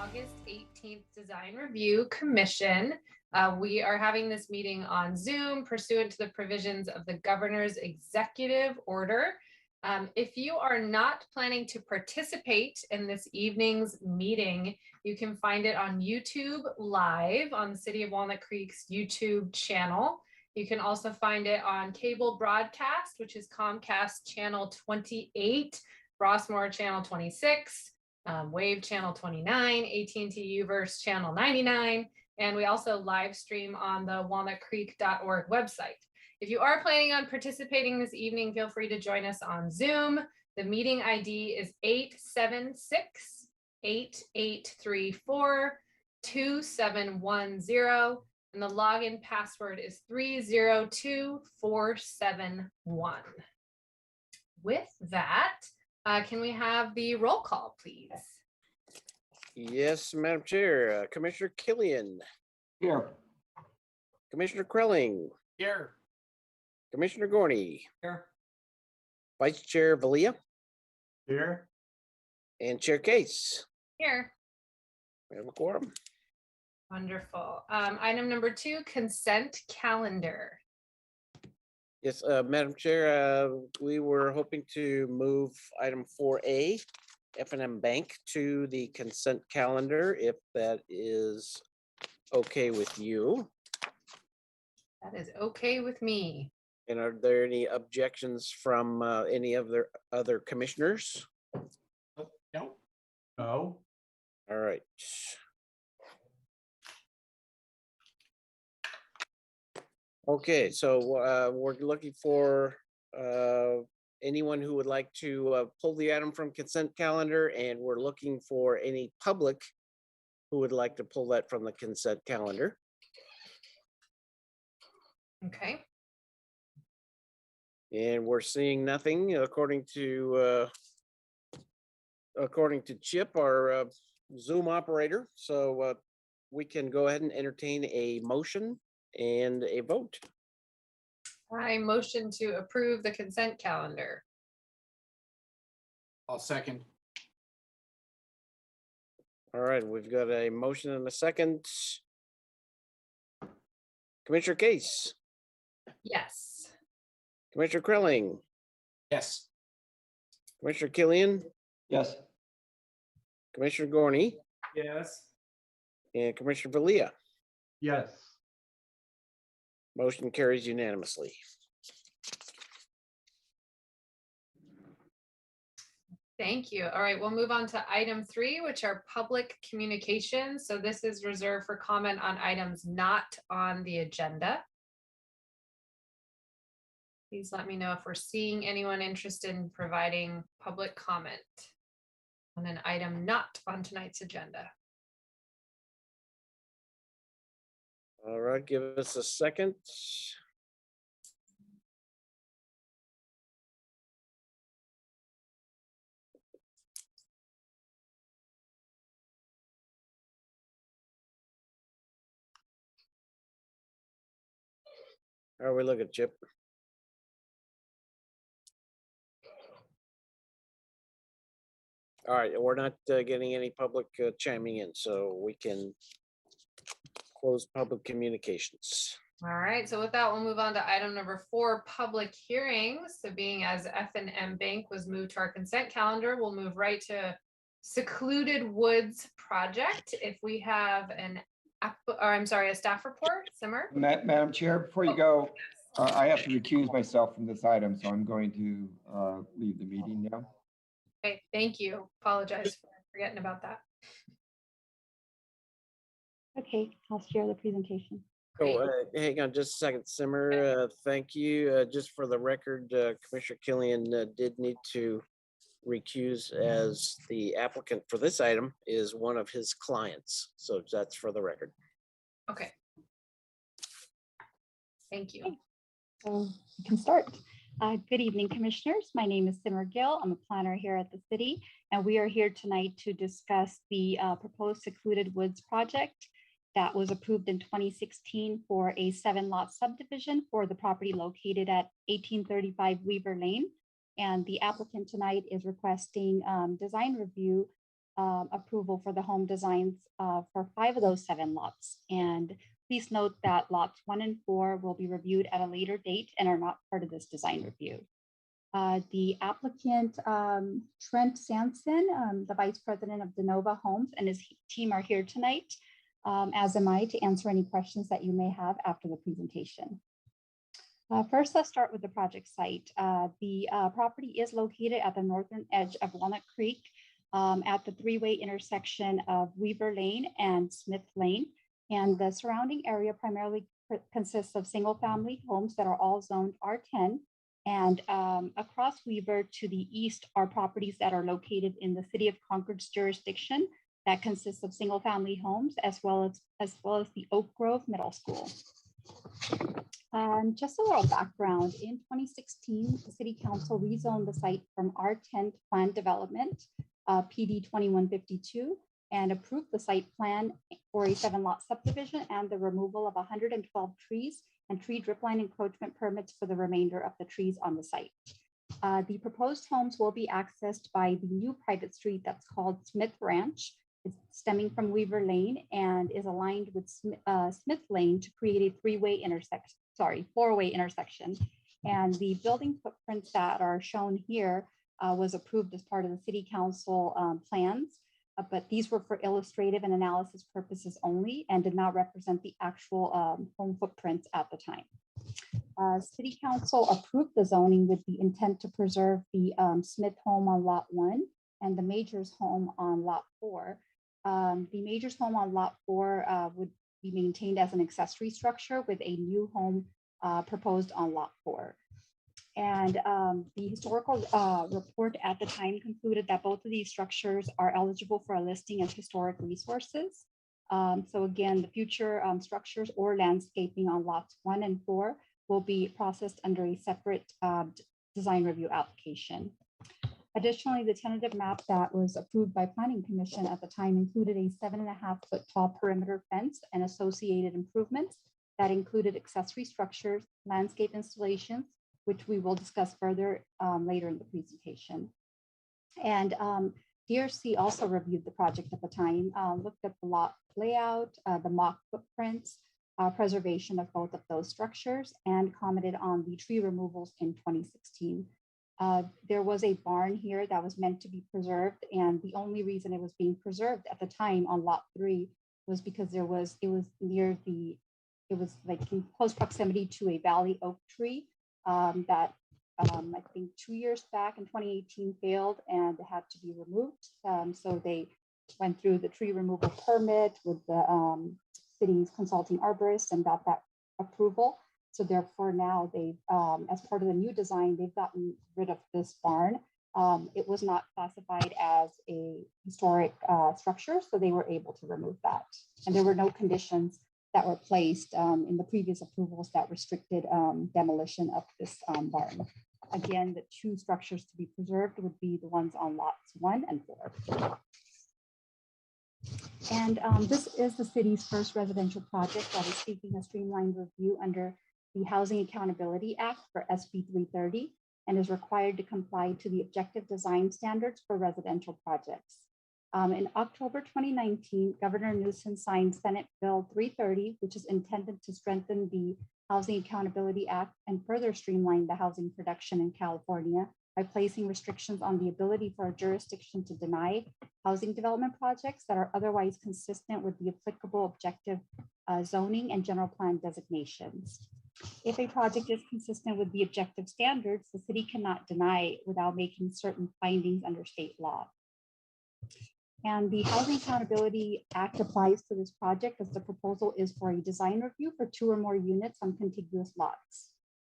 August 18th Design Review Commission. We are having this meeting on Zoom pursuant to the provisions of the Governor's Executive Order. If you are not planning to participate in this evening's meeting, you can find it on YouTube Live on the City of Walnut Creek's YouTube channel. You can also find it on cable broadcast, which is Comcast channel 28, Rossmore channel 26, Wave channel 29, AT&T Uverse channel 99, and we also live stream on the walnutcreek.org website. If you are planning on participating this evening, feel free to join us on Zoom. The meeting ID is 876-8834-2710, and the login password is 302471. With that, can we have the roll call, please? Yes, Madam Chair. Commissioner Killian. Here. Commissioner Krelling. Here. Commissioner Gorney. Here. Vice Chair Valia. Here. And Chair Case. Here. We have a quorum. Wonderful. Item number 2, consent calendar. Yes, Madam Chair, we were hoping to move item 4A, F&M Bank, to the consent calendar, if that is okay with you. That is okay with me. And are there any objections from any of the other commissioners? No. No. All right. Okay, so we're looking for anyone who would like to pull the item from consent calendar, and we're looking for any public who would like to pull that from the consent calendar. Okay. And we're seeing nothing according to Chip, our Zoom operator. So we can go ahead and entertain a motion and a vote. I motion to approve the consent calendar. I'll second. All right, we've got a motion and a second. Commissioner Case. Yes. Commissioner Krelling. Yes. Commissioner Killian. Yes. Commissioner Gorney. Yes. And Commissioner Valia. Yes. Motion carries unanimously. Thank you. All right, we'll move on to item 3, which are public communications. So this is reserved for comment on items not on the agenda. Please let me know if we're seeing anyone interested in providing public comment on an item not on tonight's agenda. All right, give us a second. How are we looking, Chip? All right, we're not getting any public chiming in, so we can close public communications. All right, so with that, we'll move on to item number 4, public hearings. So being as F&M Bank was moved to our consent calendar, we'll move right to Secluded Woods project. If we have a staff report, Simmer. Madam Chair, before you go, I have to recuse myself from this item, so I'm going to leave the meeting now. Okay, thank you. Apologize for forgetting about that. Okay, I'll share the presentation. So hang on just a second, Simmer. Thank you. Just for the record, Commissioner Killian did need to recuse, as the applicant for this item is one of his clients. So that's for the record. Okay. Thank you. Okay. So we can start. Good evening, commissioners. My name is Simmer Gill. I'm a planner here at the city, and we are here tonight to discuss the proposed Secluded Woods project that was approved in 2016 for a 7-lot subdivision for the property located at 1835 Weaver Lane. And the applicant tonight is requesting design review approval for the home designs for 5 of those 7 lots. And please note that lots 1 and 4 will be reviewed at a later date and are not part of this design review. The applicant, Trent Sanson, the Vice President of DeNova Homes, and his team are here tonight, as am I, to answer any questions that you may have after the presentation. First, let's start with the project site. The property is located at the northern edge of Walnut Creek at the 3-way intersection of Weaver Lane and Smith Lane. And the surrounding area primarily consists of single-family homes that are all zoned R10. And across Weaver to the east are properties that are located in the City of Concord's jurisdiction that consists of single-family homes as well as the Oak Grove Middle School. Just a little background, in 2016, the City Council rezoned the site from R10 to planned development, PD 2152, and approved the site plan for a 7-lot subdivision and the removal of 112 trees and tree dripline encroachment permits for the remainder of the trees on the site. The proposed homes will be accessed by the new private street that's called Smith Ranch. It's stemming from Weaver Lane and is aligned with Smith Lane to create a 4-way intersection. And the building footprints that are shown here was approved as part of the City Council plans. But these were for illustrative and analysis purposes only and did not represent the actual home footprints at the time. City Council approved the zoning with the intent to preserve the Smith home on Lot 1 and the Majors home on Lot 4. The Majors home on Lot 4 would be maintained as an accessory structure with a new home proposed on Lot 4. And the historical report at the time concluded that both of these structures are eligible for a listing as historic resources. So again, the future structures or landscaping on lots 1 and 4 will be processed under a separate design review application. Additionally, the tentative map that was approved by Planning Commission at the time included a 7.5-foot tall perimeter fence and associated improvements that included accessory structures, landscape installations, which we will discuss further later in the presentation. And DRC also reviewed the project at the time, looked at the lot layout, the mock footprints, preservation of both of those structures, and commented on the tree removals in 2016. There was a barn here that was meant to be preserved, and the only reason it was being preserved at the time on lot 3 was because it was like in close proximity to a valley oak tree that I think 2 years back in 2018 failed and had to be removed. So they went through the tree removal permit with the city's consulting arborist and got that approval. So therefore now they've, as part of the new design, they've gotten rid of this barn. It was not classified as a historic structure, so they were able to remove that. And there were no conditions that were placed in the previous approvals that restricted demolition of this barn. Again, the 2 structures to be preserved would be the ones on lots 1 and 4. And this is the city's first residential project that is seeking a streamlined review under the Housing Accountability Act for SB 330 and is required to comply to the objective design standards for residential projects. In October 2019, Governor Newsom signed Senate Bill 330, which is intended to strengthen the Housing Accountability Act and further streamline the housing production in California by placing restrictions on the ability for a jurisdiction to deny housing development projects that are otherwise consistent with the applicable objective zoning and general plan designations. If a project is consistent with the objective standards, the city cannot deny without making certain findings under state law. And the Housing Accountability Act applies to this project as the proposal is for a design review for 2 or more units on contiguous lots.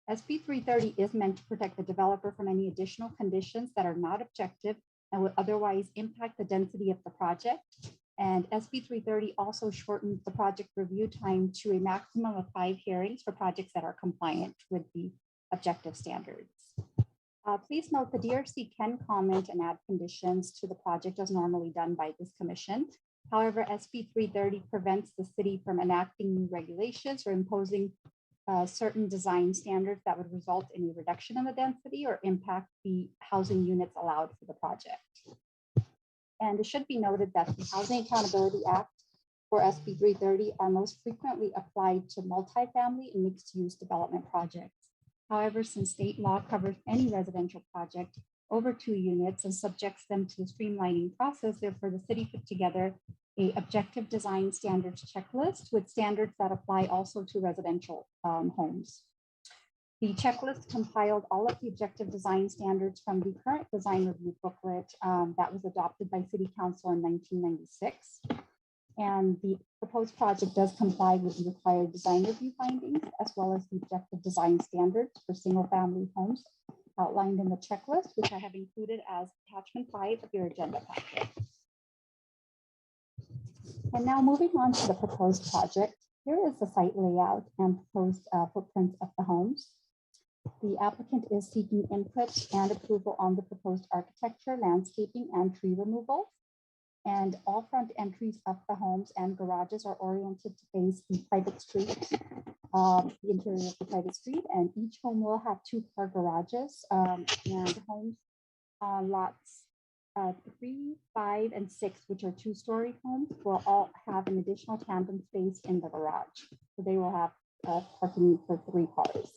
SB 330 is meant to protect the developer from any additional conditions that are not objective and would otherwise impact the density of the project. And SB 330 also shortens the project review time to a maximum of 5 hearings for projects that are compliant with the objective standards. Please note the DRC can comment and add conditions to the project as normally done by this commission. However, SB 330 prevents the city from enacting new regulations or imposing certain design standards that would result in a reduction in the density or impact the housing units allowed for the project. And it should be noted that the Housing Accountability Act or SB 330 are most frequently applied to multifamily and mixed-use development projects. However, since state law covers any residential project over 2 units and subjects them to the streamlining process, therefore the city put together a objective design standards checklist with standards that apply also to residential homes. The checklist compiled all of the objective design standards from the current design review booklet that was adopted by City Council in 1996. And the proposed project does comply with the required design review findings, as well as the objective design standards for single family homes outlined in the checklist, which I have included as attachment 5 of your agenda packet. And now moving on to the proposed project, here is the site layout and proposed footprint of the homes. The applicant is seeking input and approval on the proposed architecture, landscaping, and tree removal. And all front entries of the homes and garages are oriented to face the private street, the interior of the private street, and each home will have 2-car garages and homes on lots 3, 5, and 6, which are 2-story homes, will all have an additional tandem space in the garage. So they will have parking for 3 cars.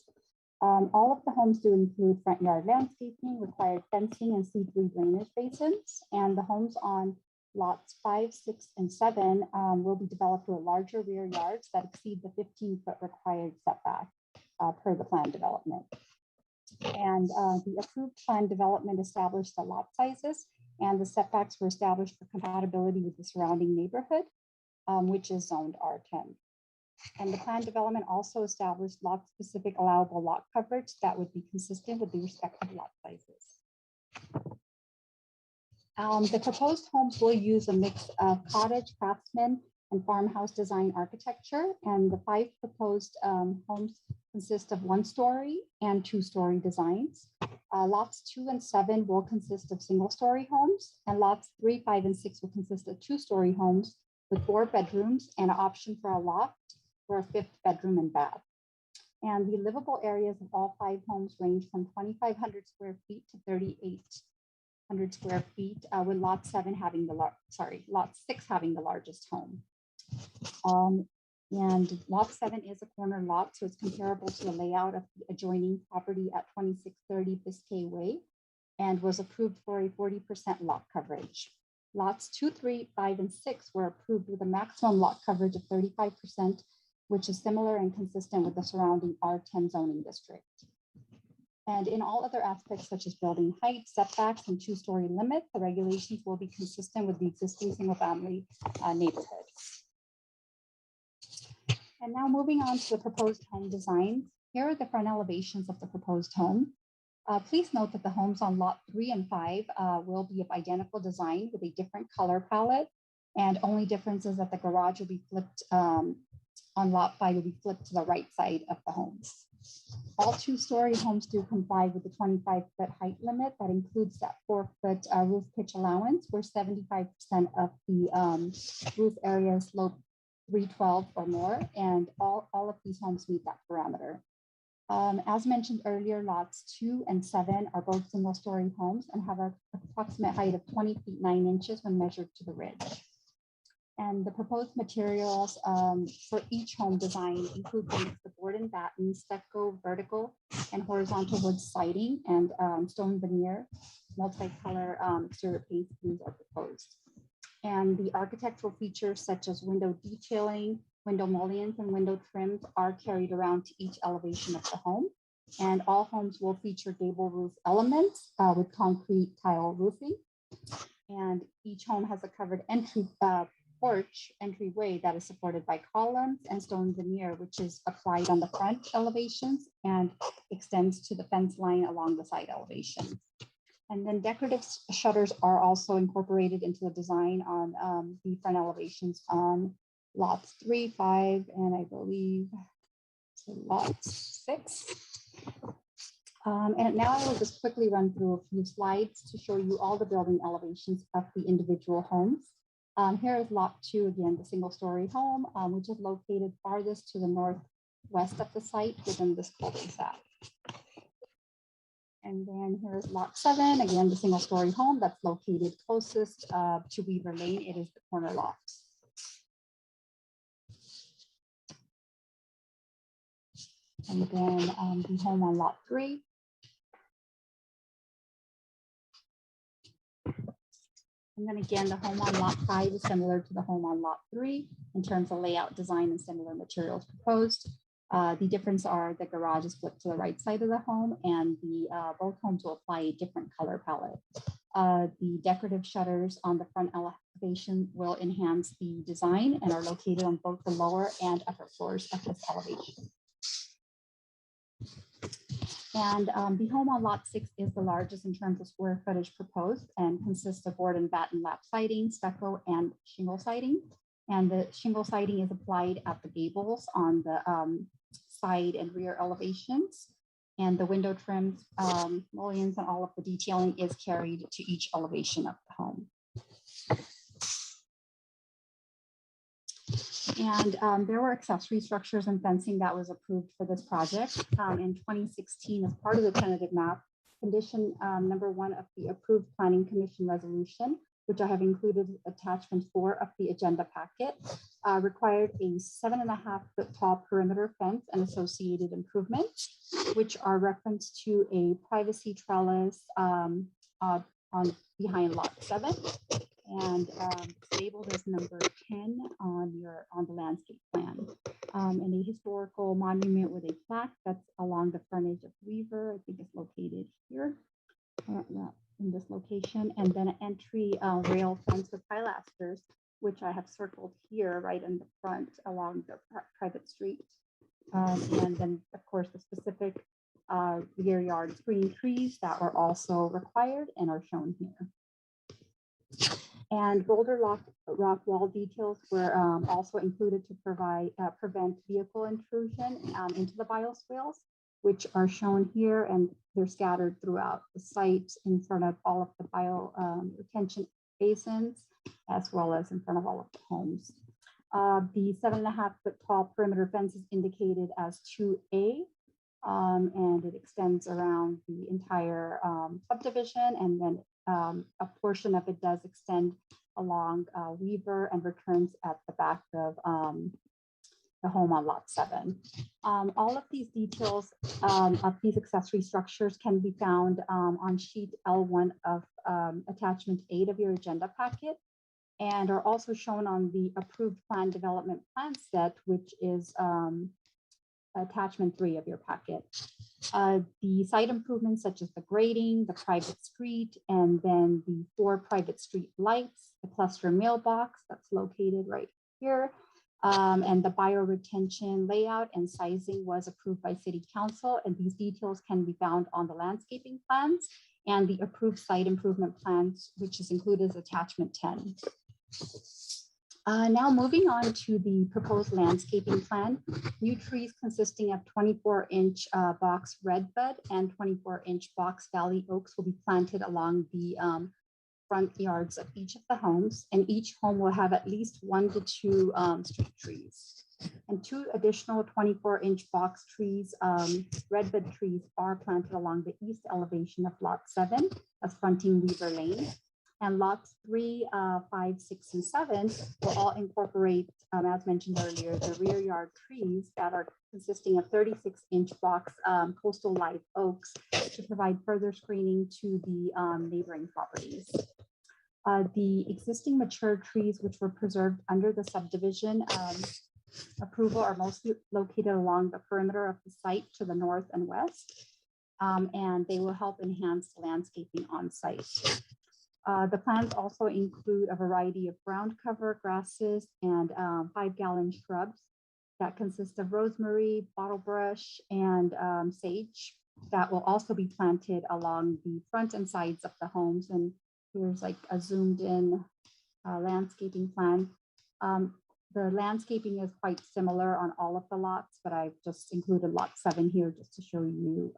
All of the homes do include front yard landscaping, required fencing, and C3 drainage basins, and the homes on lots 5, 6, and 7 will be developed with larger rear yards that exceed the 15-foot required setback per the plan development. And the approved plan development established the lot sizes, and the setbacks were established for compatibility with the surrounding neighborhood, which is zoned R10. And the plan development also established lot-specific allowable lot coverage that would be consistent with the respective lot sizes. The proposed homes will use a mix of cottage, craftsman, and farmhouse design architecture, and the 5 proposed homes consist of 1-story and 2-story designs. Lots 2 and 7 will consist of single-story homes, and lots 3, 5, and 6 will consist of 2-story homes with 4 bedrooms and an option for a loft for a 5th bedroom and bath. And the livable areas of all 5 homes range from 2,500 square feet to 3,800 square feet, with lot 6 having the largest home. And lot 7 is a corner lot, so it's comparable to the layout of the adjoining property at 2630 Biscay Way, and was approved for a 40% lot coverage. Lots 2, 3, 5, and 6 were approved with a maximum lot coverage of 35%, which is similar and consistent with the surrounding R10 zoning district. And in all other aspects, such as building height, setbacks, and 2-story limit, the regulations will be consistent with the existing single-family neighborhood. And now moving on to the proposed home designs. Here are the front elevations of the proposed home. Please note that the homes on lot 3 and 5 will be of identical design with a different color palette, and only difference is that the garage will be flipped on lot 5 will be flipped to the right side of the homes. All 2-story homes do comply with the 25-foot height limit that includes that 4-foot roof pitch allowance, where 75% of the roof area is slope 312 or more, and all of these homes meet that parameter. As mentioned earlier, lots 2 and 7 are both single-story homes and have an approximate height of 20 feet 9 inches when measured to the ridge. And the proposed materials for each home design include the board and batten, stucco, vertical, and horizontal wood siding, and stone veneer. Multicolor exterior paint schemes are proposed. And the architectural features such as window detailing, window mullions, and window trims are carried around to each elevation of the home. And all homes will feature gable roof elements with concrete tile roofing. And each home has a covered entryway that is supported by columns and stone veneer, which is applied on the front elevations and extends to the fence line along the side elevations. And then decorative shutters are also incorporated into the design on the front elevations on lots 3, 5, and I believe lot 6. And now I will just quickly run through a few slides to show you all the building elevations of the individual homes. Here is lot 2, again, the single-story home, which is located farthest to the northwest of the site within this cul-de-sac. And then And here's lot 7, again, the single story home that's located closest to Weaver Lane. It is the corner lot. And then the home on lot 3. And then again, the home on lot 5 is similar to the home on lot 3 in terms of layout, design, and similar materials proposed. The difference are the garage is flipped to the right side of the home, and the both homes will apply a different color palette. The decorative shutters on the front elevation will enhance the design and are located on both the lower and upper floors of this elevation. And the home on lot 6 is the largest in terms of square footage proposed and consists of board and batten lap siding, stucco, and shingle siding. And the shingle siding is applied at the gables on the side and rear elevations. And the window trims, mullions, and all of the detailing is carried to each elevation of the home. And there were accessory structures and fencing that was approved for this project in 2016 as part of the tentative map. Condition number 1 of the approved Planning Commission resolution, which I have included attachment 4 of the agenda packet, required a 7.5-foot tall perimeter fence and associated improvements, which are referenced to a privacy trellis on behind lot 7. And labeled as number 10 on the landscape plan. And a historical monument with a plaque that's along the frontage of Weaver. I think it's located here in this location. And then an entry rail fence with pilasters, which I have circled here right in the front along the private street. And then, of course, the specific rear yard screening trees that are also required and are shown here. And boulder rock wall details were also included to prevent vehicle intrusion into the bioswales, which are shown here, and they're scattered throughout the site in front of all of the retention basins, as well as in front of all of the homes. The 7.5-foot tall perimeter fence is indicated as 2A, and it extends around the entire subdivision, and then a portion of it does extend along Weaver and returns at the back of the home on lot 7. All of these details of these accessory structures can be found on sheet L1 of attachment 8 of your agenda packet, and are also shown on the approved plan development plan set, which is attachment 3 of your packet. The site improvements such as the grading, the private street, and then the 4 private street lights, the cluster mailbox that's located right here, and the bioretention layout and sizing was approved by City Council, and these details can be found on the landscaping plans and the approved site improvement plans, which is included as attachment 10. Now moving on to the proposed landscaping plan, new trees consisting of 24-inch box redbud and 24-inch box valley oaks will be planted along the front yards of each of the homes, and each home will have at least 1 to 2 street trees. And 2 additional 24-inch box trees, redbud trees, are planted along the east elevation of lot 7 as fronting Weaver Lane. And lots 3, 5, 6, and 7 will all incorporate, as mentioned earlier, the rear yard trees that are consisting of 36-inch box coastal live oaks to provide further screening to the neighboring properties. The existing mature trees, which were preserved under the subdivision approval, are mostly located along the perimeter of the site to the north and west, and they will help enhance landscaping on site. The plans also include a variety of ground cover grasses and 5-gallon shrubs that consist of rosemary, bottlebrush, and sage that will also be planted along the front and sides of the homes. And here's like a zoomed in landscaping plan. The landscaping is quite similar on all of the lots, but I've just included lot 7 here just to show you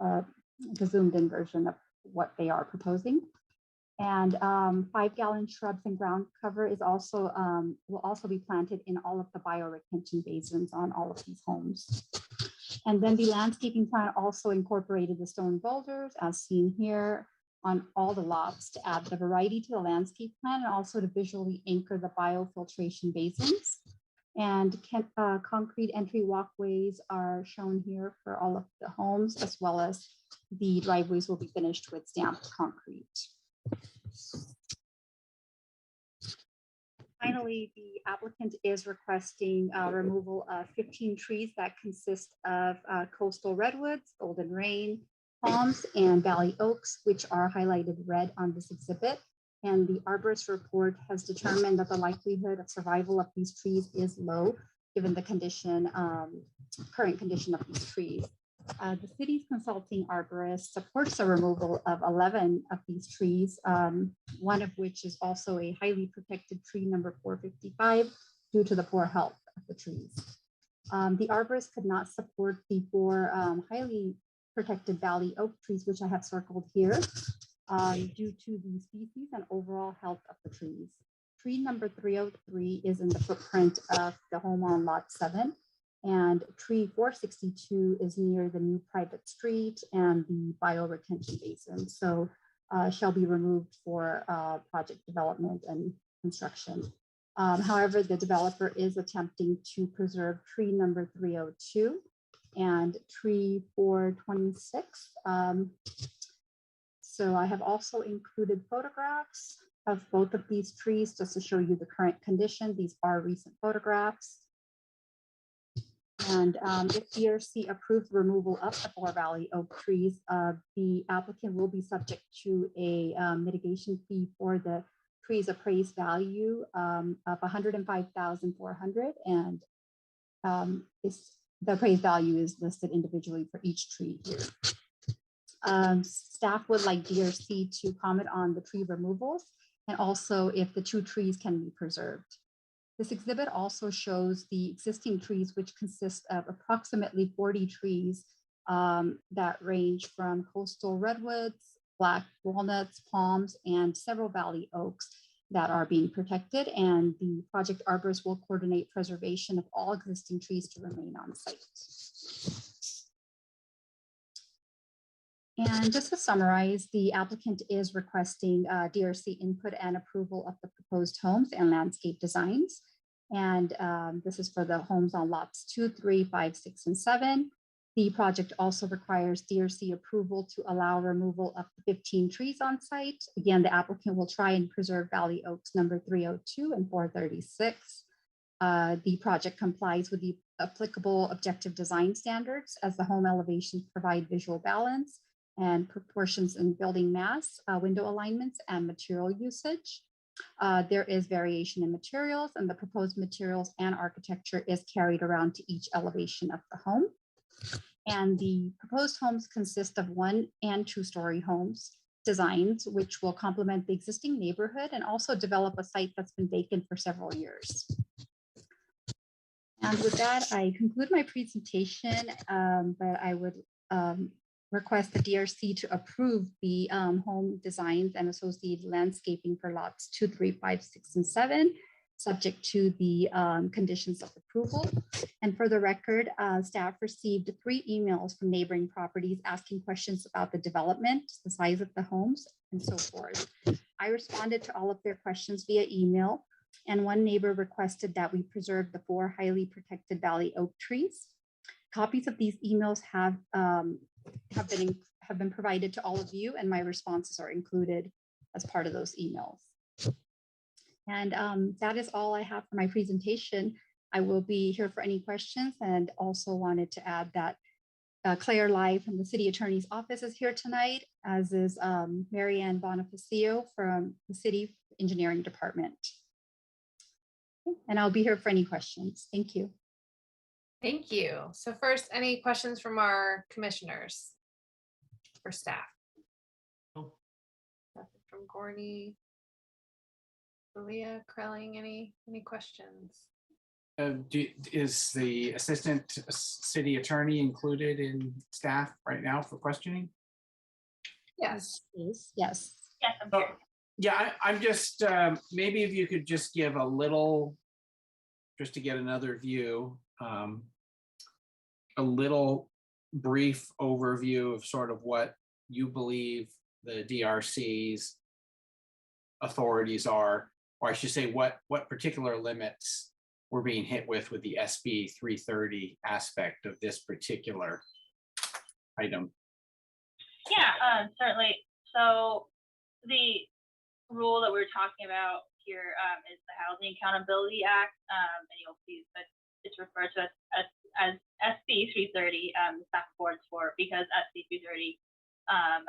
the zoomed in version of what they are proposing. And 5-gallon shrubs and ground cover is also will also be planted in all of the bioretention basins on all of these homes. And then the landscaping plan also incorporated the stone boulders as seen here on all the lots to add the variety to the landscape plan and also to visually anchor the biofiltration basins. And concrete entry walkways are shown here for all of the homes, as well as the driveways will be finished with stamped concrete. Finally, the applicant is requesting removal of 15 trees that consist of coastal redwoods, golden rain, palms, and valley oaks, which are highlighted red on this exhibit. And the arborist report has determined that the likelihood of survival of these trees is low, given the condition, current condition of these trees. The city's consulting arborist supports the removal of 11 of these trees, one of which is also a highly protected tree number 455 due to the poor health of the trees. The arborist could not support the 4 highly protected valley oak trees, which I have circled here, due to the species and overall health of the trees. Tree number 303 is in the footprint of the home on lot 7. And tree 462 is near the new private street and the bioretention basin. So shall be removed for project development and construction. However, the developer is attempting to preserve tree number 302 and tree 426. So I have also included photographs of both of these trees just to show you the current condition. These are recent photographs. And if DRC approves removal of the 4 valley oak trees, the applicant will be subject to a mitigation fee for the tree's appraised value of $105,400, and the appraised value is listed individually for each tree here. Staff would like DRC to comment on the tree removals and also if the 2 trees can be preserved. This exhibit also shows the existing trees, which consist of approximately 40 trees that range from coastal redwoods, black walnuts, palms, and several valley oaks that are being protected. And the project arborist will coordinate preservation of all existing trees to remain on site. And just to summarize, the applicant is requesting DRC input and approval of the proposed homes and landscape designs. And this is for the homes on lots 2, 3, 5, 6, and 7. The project also requires DRC approval to allow removal of 15 trees on site. Again, the applicant will try and preserve valley oaks number 302 and 436. The project complies with the applicable objective design standards as the home elevations provide visual balance and proportions in building mass, window alignments, and material usage. There is variation in materials, and the proposed materials and architecture is carried around to each elevation of the home. And the proposed homes consist of 1- and 2-story homes designs, which will complement the existing neighborhood and also develop a site that's been vacant for several years. And with that, I conclude my presentation, but I would request the DRC to approve the home designs and associated landscaping for lots 2, 3, 5, 6, and 7, subject to the conditions of approval. And for the record, staff received 3 emails from neighboring properties asking questions about the development, the size of the homes, and so forth. I responded to all of their questions via email, and one neighbor requested that we preserve the 4 highly protected valley oak trees. Copies of these emails have been provided to all of you, and my responses are included as part of those emails. And that is all I have for my presentation. I will be here for any questions, and also wanted to add that Claire Lai from the City Attorney's Office is here tonight, as is Marianne Bonifacio from the City Engineering Department. And I'll be here for any questions. Thank you. Thank you. So first, any questions from our commissioners or staff? No. Nothing from Gorney. Leah, Krelling, any questions? Is the assistant city attorney included in staff right now for questioning? Yes. Yes. Yes. Oh, yeah, I'm just, maybe if you could just give a little, just to get another view, a little brief overview of sort of what you believe the DRC's authorities are, or I should say what particular limits we're being hit with the SB 330 aspect of this particular item? Yeah, certainly. So the rule that we're talking about here is the Housing Accountability Act, and you'll see that it's referred to as SB 330, the staff boards for, because SB 330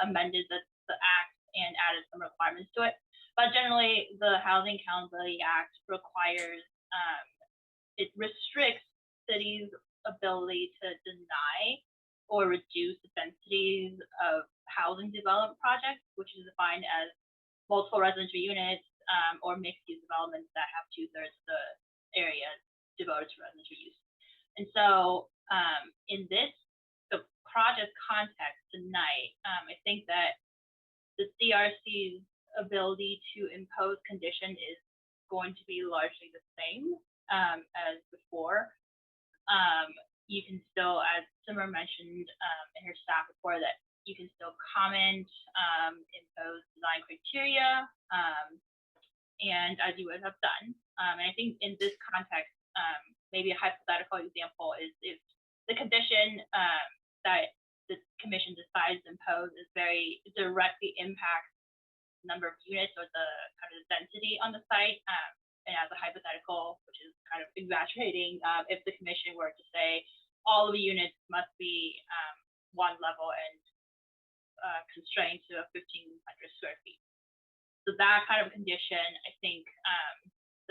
amended the act and added some requirements to it. But generally, the Housing Accountability Act requires, it restricts cities' ability to deny or reduce the densities of housing development projects, which is defined as multiple residential units or mixed-use developments that have 2/3 of the area devoted to residential use. And so in the project context tonight, I think that the DRC's ability to impose condition is going to be largely the same as before. You can still, as Simmer mentioned in her staff report, that you can still comment, impose design criteria, and as you would have done. And I think in this context, maybe a hypothetical example is if the condition that the commission decides to impose is very directly impacts the number of units or the kind of density on the site. And as a hypothetical, which is kind of exaggerating, if the commission were to say all of the units must be one level and constrained to 1,500 square feet. So that kind of condition, I think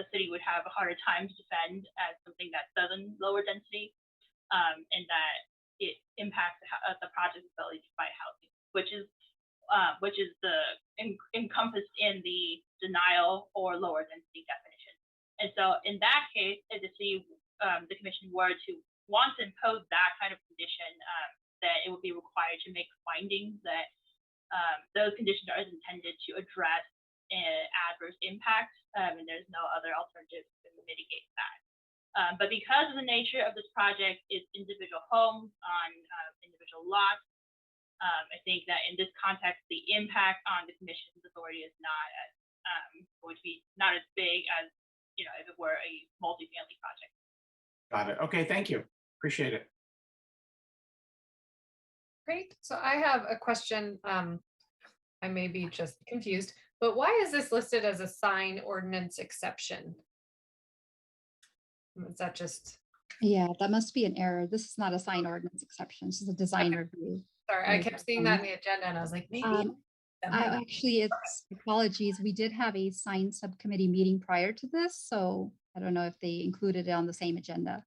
the city would have a harder time to defend as something that doesn't lower density, and that it impacts the project's ability to provide housing, which is encompassed in the denial or lower density definition. And so in that case, if the city, the commission were to want to impose that kind of condition, that it would be required to make findings that those conditions are intended to address adverse impact, and there's no other alternative to mitigate that. But because of the nature of this project, it's individual homes on individual lots. I think that in this context, the impact on the commission's authority is not as going to be not as big as if it were a multifamily project. Got it. Okay, thank you. Appreciate it. Great. So I have a question. I may be just confused, but why is this listed as a sign ordinance exception? Is that just? Yeah, that must be an error. This is not a sign ordinance exception. This is a design review. Sorry, I kept seeing that in the agenda and I was like, maybe. Actually, it's apologies. We did have a sign subcommittee meeting prior to this, so I don't know if they included it on the same agenda.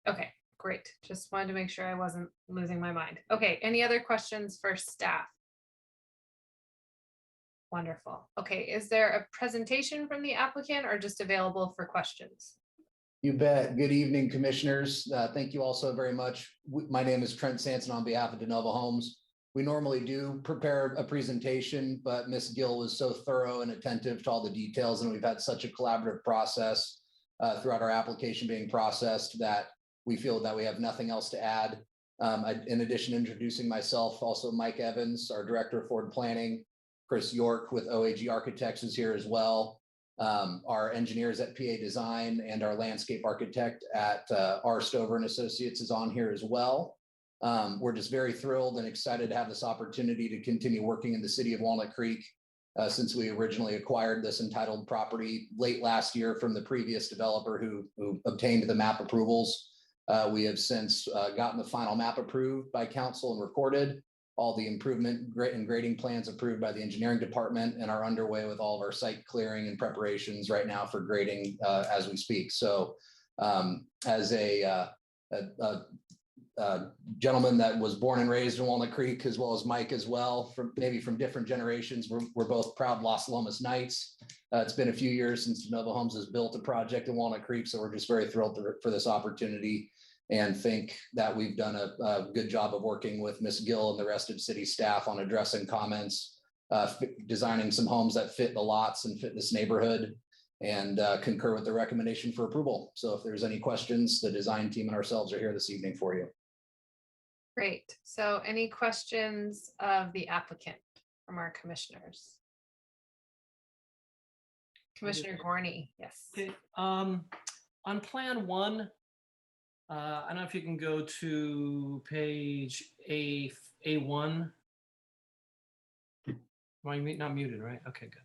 Okay, great. Just wanted to make sure I wasn't losing my mind. Okay, any other questions for staff? Wonderful. Okay, is there a presentation from the applicant or just available for questions? You bet. Good evening, commissioners. Thank you all so very much. My name is Trent Sanson on behalf of DeNova Homes. We normally do prepare a presentation, but Ms. Gill was so thorough and attentive to all the details, and we've had such a collaborative process throughout our application being processed that we feel that we have nothing else to add. In addition, introducing myself, also Mike Evans, our Director of Forward Planning, Chris York with OAG Architects is here as well. Our engineers at PA Design and our landscape architect at R. Stover and Associates is on here as well. We're just very thrilled and excited to have this opportunity to continue working in the city of Walnut Creek since we originally acquired this entitled property late last year from the previous developer who obtained the map approvals. We have since gotten the final map approved by council and recorded. All the improvement and grading plans approved by the engineering department and are underway with all of our site clearing and preparations right now for grading as we speak. So as a gentleman that was born and raised in Walnut Creek, as well as Mike as well, maybe from different generations, we're both proud Los Lomas Knights. It's been a few years since DeNova Homes has built a project in Walnut Creek, so we're just very thrilled for this opportunity and think that we've done a good job of working with Ms. Gill and the rest of city staff on addressing comments, designing some homes that fit the lots and fit this neighborhood, and concur with the recommendation for approval. So if there's any questions, the design team and ourselves are here this evening for you. Great. So any questions of the applicant from our commissioners? Commissioner Gorney, yes. Okay, on plan one, I don't know if you can go to page A1. Well, you not muted, right? Okay, good.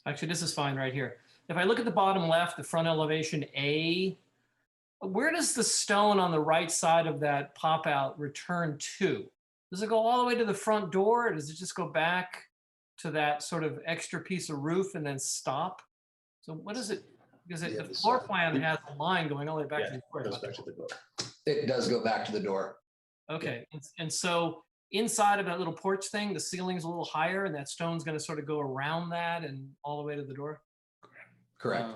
Actually, this is fine right here. If I look at the bottom left, the front elevation A, where does the stone on the right side of that pop out return to? Does it go all the way to the front door, or does it just go back to that sort of extra piece of roof and then stop? So what is it? Because Yeah, the this- floor plan has a line going all the way back to the door. Goes back to the door. It does go back to the door. Okay, and so inside of that little porch thing, the ceiling's a little higher, and that stone's going to sort of go around that and all the way to the door. Correct.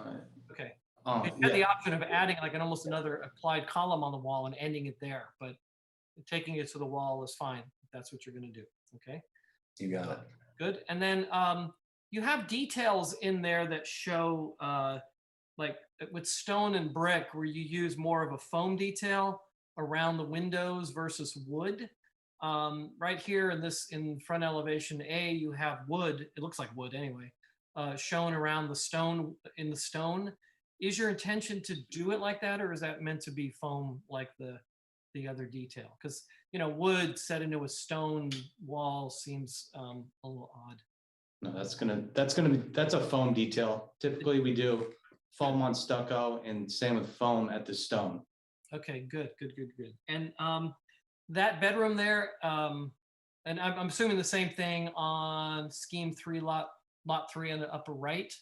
Okay. Oh, It had the yeah. option of adding like an almost another applied column on the wall and ending it there, but taking it to the wall is fine. If that's what you're going to do. Okay. You got it. Good. And then you have details in there that show like with stone and brick where you use more of a foam detail around the windows versus wood. Right here in front elevation A, you have wood. It looks like wood anyway, shown around the stone in the stone. Is your intention to do it like that, or is that meant to be foam like the other detail? Because wood set into a stone wall seems a little odd. No, that's a foam detail. Typically, we do foam on stucco and same with foam at the stone. Okay, good. And that bedroom there, and I'm assuming the same thing on scheme 3, lot 3 on the upper right.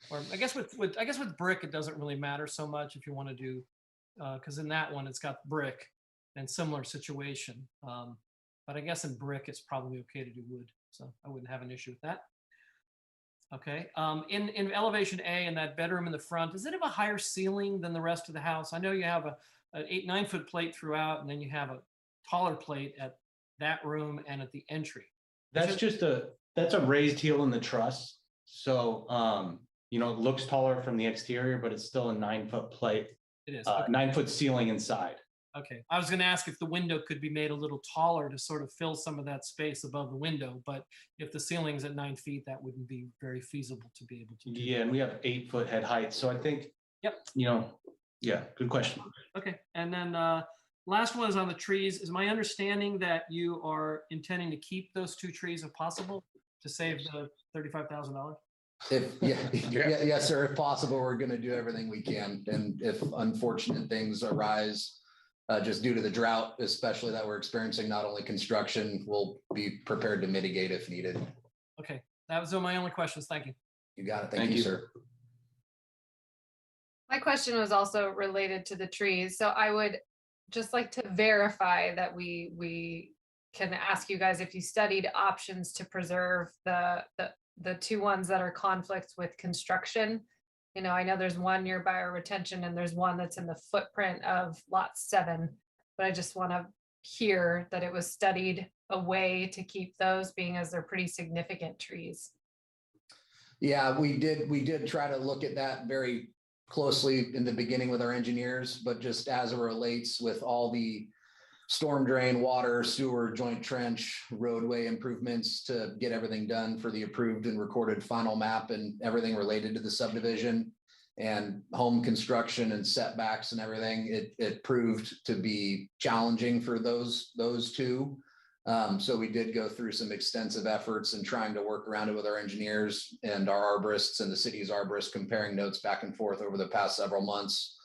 Or I guess with brick, it doesn't really matter so much if you want to do, because in that one, it's got brick and similar situation. But I guess in brick, it's probably okay to do wood. So I wouldn't have an issue with that. Okay. In elevation A and that bedroom in the front, does it have a higher ceiling than the rest of the house? I know you have an 8-9 foot plate throughout, and then you have a taller plate at that room and at the entry. That's a raised heel in the truss. So, it looks taller from the exterior, but it's still a 9-foot plate, It is. 9-foot ceiling inside. Okay. I was going to ask if the window could be made a little taller to sort of fill some of that space above the window, but if the ceiling's at 9 feet, that wouldn't be very feasible to be able to do. Yeah, and we have 8-foot head height. So I think, Yep. Yeah, good question. Okay. And then last one is on the trees. Is my understanding that you are intending to keep those 2 trees if possible to save the $35,000? Yes, sir. If possible, we're going to do everything we can. And if unfortunate things arise, just due to the drought, especially that we're experiencing, not only construction, we'll be prepared to mitigate if needed. Okay. That was my only questions. Thank you. You got it. Thank you, sir. My question was also related to the trees. So I would just like to verify that we can ask you guys if you studied options to preserve the 2 ones that are conflicts with construction. I know there's one nearby our retention and there's one that's in the footprint of lot 7, but I just want to hear that it was studied a way to keep those, being as they're pretty significant trees. Yeah, we did try to look at that very closely in the beginning with our engineers, but just as it relates with all the storm drain, water, sewer, joint trench, roadway improvements to get everything done for the approved and recorded final map and everything related to the subdivision and home construction and setbacks and everything, it proved to be challenging for those 2. So we did go through some extensive efforts in trying to work around it with our engineers and our arborists and the city's arborists, comparing notes back and forth over the past several months.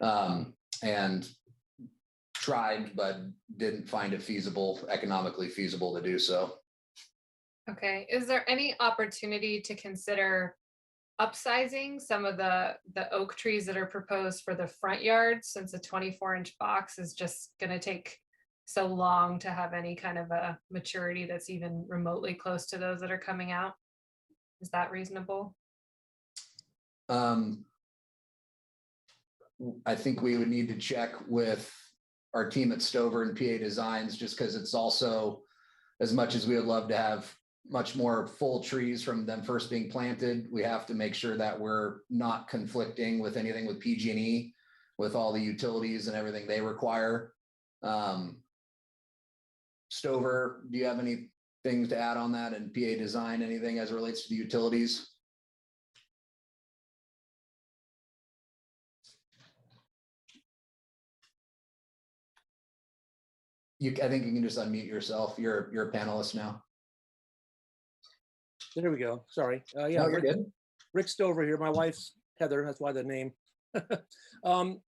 And tried, but didn't find it economically feasible to do so. Okay, is there any opportunity to consider upsizing some of the oak trees that are proposed for the front yard, since a 24-inch box is just going to take so long to have any kind of a maturity that's even remotely close to those that are coming out? Is that reasonable? I think we would need to check with our team at Stover and PA Designs, just because it's also as much as we would love to have much more full trees from them first being planted, we have to make sure that we're not conflicting with anything with PG&E, with all the utilities and everything they require. Stover, do you have any things to add on that, and PA design, anything as it relates to the utilities? I think you can just unmute yourself. You're a panelist now. There we go. Sorry. Yeah, No, you're good. Rick Stover here. My wife's Heather. That's why the name.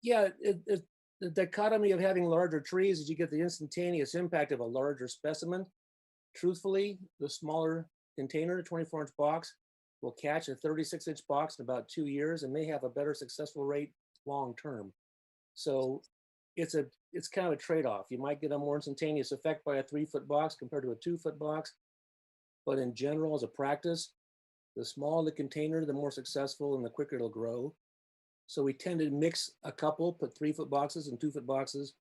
Yeah, the dichotomy of having larger trees is you get the instantaneous impact of a larger specimen. Truthfully, the smaller container, 24-inch box, will catch a 36-inch box in about 2 years and may have a better successful rate long term. So it's kind of a trade-off. You might get a more instantaneous effect by a 3-foot box compared to a 2-foot box. But in general, as a practice, the smaller the container, the more successful and the quicker it'll grow. So we tend to mix a couple, put 3-foot boxes and 2-foot boxes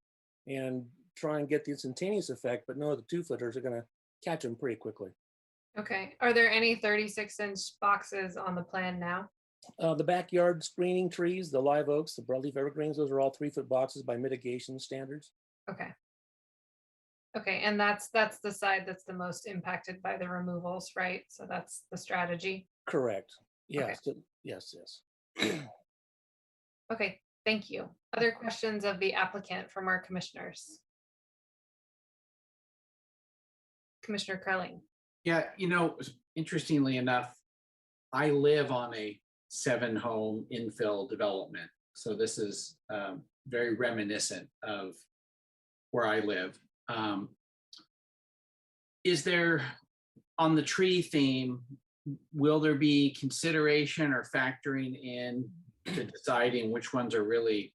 and try and get the instantaneous effect, but know the 2-footers are going to catch them pretty quickly. Okay. Are there any 36-inch boxes on the plan now? The backyard screening trees, the live oaks, the broadleaf evergreens, those are all 3-foot boxes by mitigation standards. Okay. Okay, and that's the side that's the most impacted by the removals, right? So that's the strategy. Correct. Yes. Okay. Yes. Okay, thank you. Other questions of the applicant from our commissioners? Commissioner Curling. Yeah, interestingly enough, I live on a 7-home infill development. So this is very reminiscent of where I live. Is there, on the tree theme, will there be consideration or factoring in to deciding which ones are really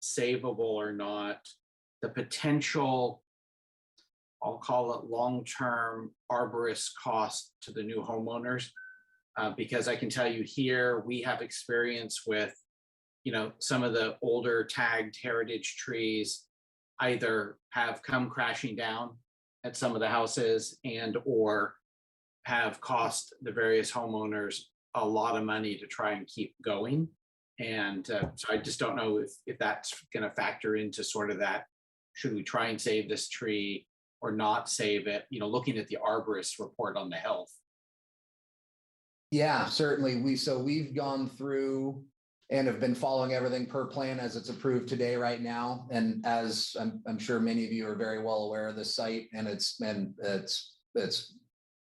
savable or not, the potential, I'll call it long-term arborist cost to the new homeowners? Because I can tell you here, we have experience with, some of the older tagged heritage trees either have come crashing down at some of the houses and or have cost the various homeowners a lot of money to try and keep going. And so I just don't know if that's going to factor into sort of that, should we try and save this tree or not save it, looking at the arborist report on the health. Yeah, certainly. We've gone through and have been following everything per plan as it's approved today right now. And as I'm sure many of you are very well aware of the site and its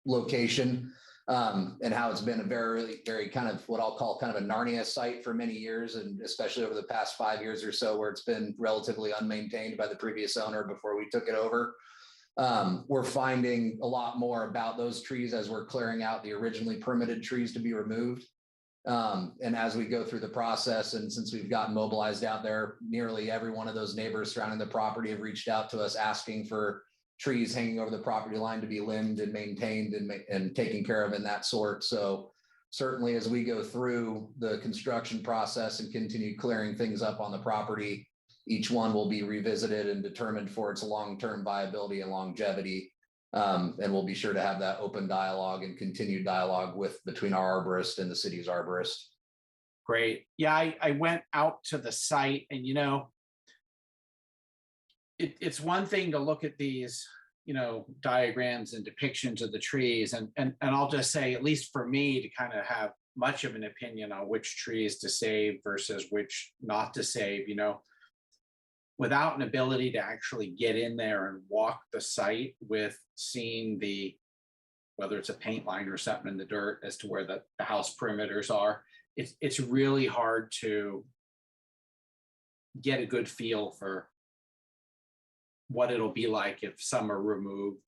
location, and how it's been a very, very kind of what I'll call kind of a Narnia site for many years, and especially over the past 5 years or so, where it's been relatively unmaintained by the previous owner before we took it over. We're finding a lot more about those trees as we're clearing out the originally permitted trees to be removed. And as we go through the process, and since we've gotten mobilized out there, nearly every one of those neighbors surrounding the property have reached out to us asking for trees hanging over the property line to be limbed and maintained and taken care of in that sort. So certainly as we go through the construction process and continue clearing things up on the property, each one will be revisited and determined for its long-term viability and longevity. And we'll be sure to have that open dialogue and continued dialogue between our arborist and the city's arborist. Great. Yeah, I went out to the site, and it's one thing to look at these, diagrams and depictions of the trees, and I'll just say, at least for me, to kind of have much of an opinion on which trees to save versus which not to save, without an ability to actually get in there and walk the site with seeing whether it's a paint line or something in the dirt as to where the house perimeters are, it's really hard to get a good feel for what it'll be like if some are removed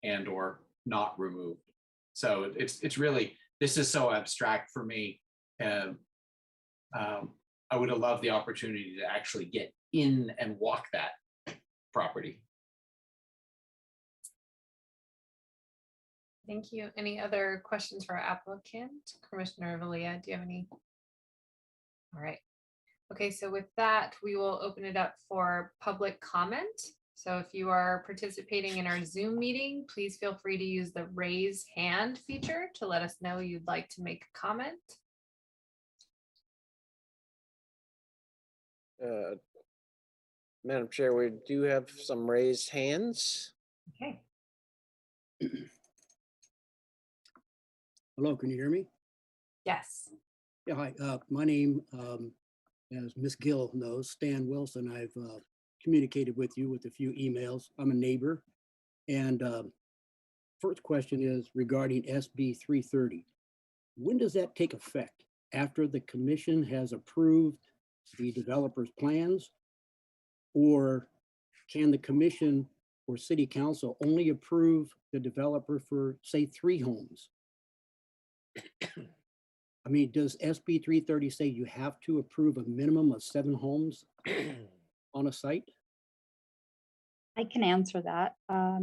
and or not removed. So it's really, this is so abstract for me. I would have loved the opportunity to actually get in and walk that property. Thank you. Any other questions for our applicant? Commissioner Valia, do you have any? All right. Okay, so with that, we will open it up for public comment. So if you are participating in our Zoom meeting, please feel free to use the raise hand feature to let us know you'd like to make a comment. Madam Chair, we do have some raised hands. Okay. Hello, can you hear me? Yes. Yeah, hi. My name, as Ms. Gill knows, Stan Wilson. I've communicated with you with a few emails. I'm a neighbor. And first question is regarding SB 330. When does that take effect? After the commission has approved the developer's plans? Or can the commission or city council only approve the developer for, say, 3 homes? I mean, does SB 330 say you have to approve a minimum of 7 homes on a site? I can answer that.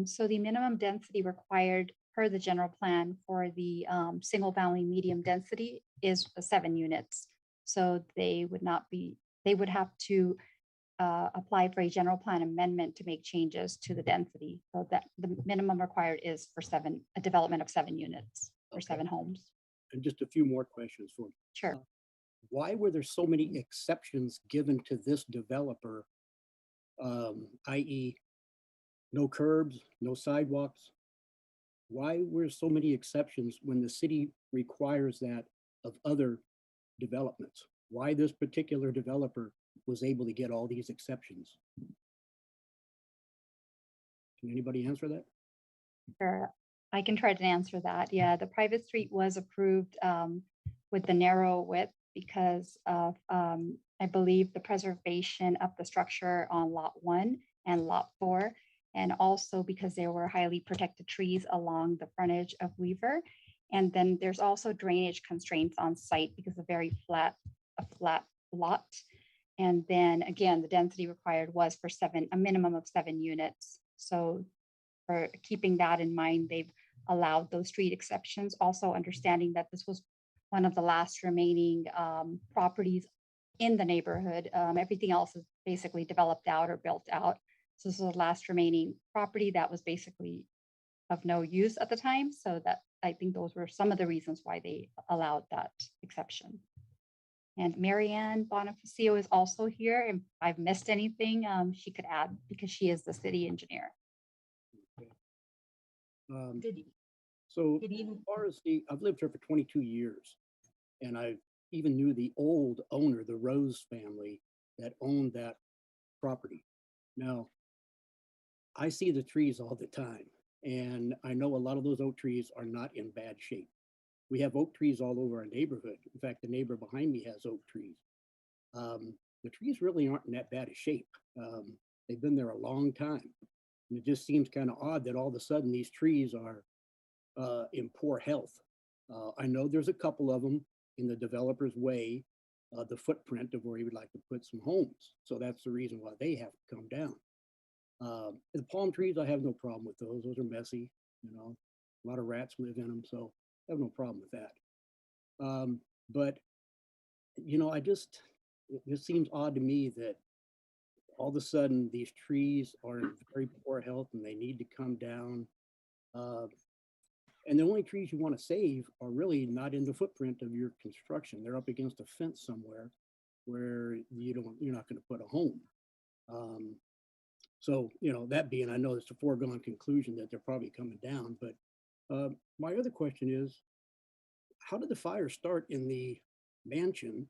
So the minimum density required per the general plan for the single family medium density is 7 units. So they would not be, they would have to apply for a general plan amendment to make changes to the density. So that the minimum required is for a development of 7 units or 7 homes. And just a few more questions for me. Sure. Why were there so many exceptions given to this developer, i.e. no curbs, no sidewalks? Why were so many exceptions when the city requires that of other developments? Why this particular developer was able to get all these exceptions? Can anybody answer that? Sure. I can try to answer that. Yeah, the private street was approved with the narrow width because of, I believe, the preservation of the structure on lot 1 and lot 4, and also because there were highly protected trees along the frontage of Weaver. And then there's also drainage constraints on site because of a flat lot. And then again, the density required was for a minimum of 7 units. So for keeping that in mind, they've allowed those street exceptions, also understanding that this was one of the last remaining properties in the neighborhood. Everything else is basically developed out or built out. So this is the last remaining property that was basically of no use at the time. So that, I think those were some of the reasons why they allowed that exception. And Marianne Bonifacio is also here. If I've missed anything, she could add because she is the city engineer. So as far as I've lived here for 22 years, and I even knew the old owner, the Rose family that owned that property. Now, I see the trees all the time, and I know a lot of those oak trees are not in bad shape. We have oak trees all over our neighborhood. In fact, the neighbor behind me has oak trees. The trees really aren't in that bad a shape. They've been there a long time. And it just seems kind of odd that all of a sudden these trees are in poor health. I know there's a couple of them in the developer's way, the footprint of where he would like to put some homes. So that's the reason why they have to come down. The palm trees, I have no problem with those. Those are messy, you know, a lot of rats live in them. So I have no problem with that. But, you know, it just seems odd to me that all of a sudden these trees are in very poor health and they need to come down. And the only trees you want to save are really not in the footprint of your construction. They're up against a fence somewhere where you're not going to put a home. So, you know, that being, I know it's a foregone conclusion that they're probably coming down, but my other question is, how did the fire start in the mansion?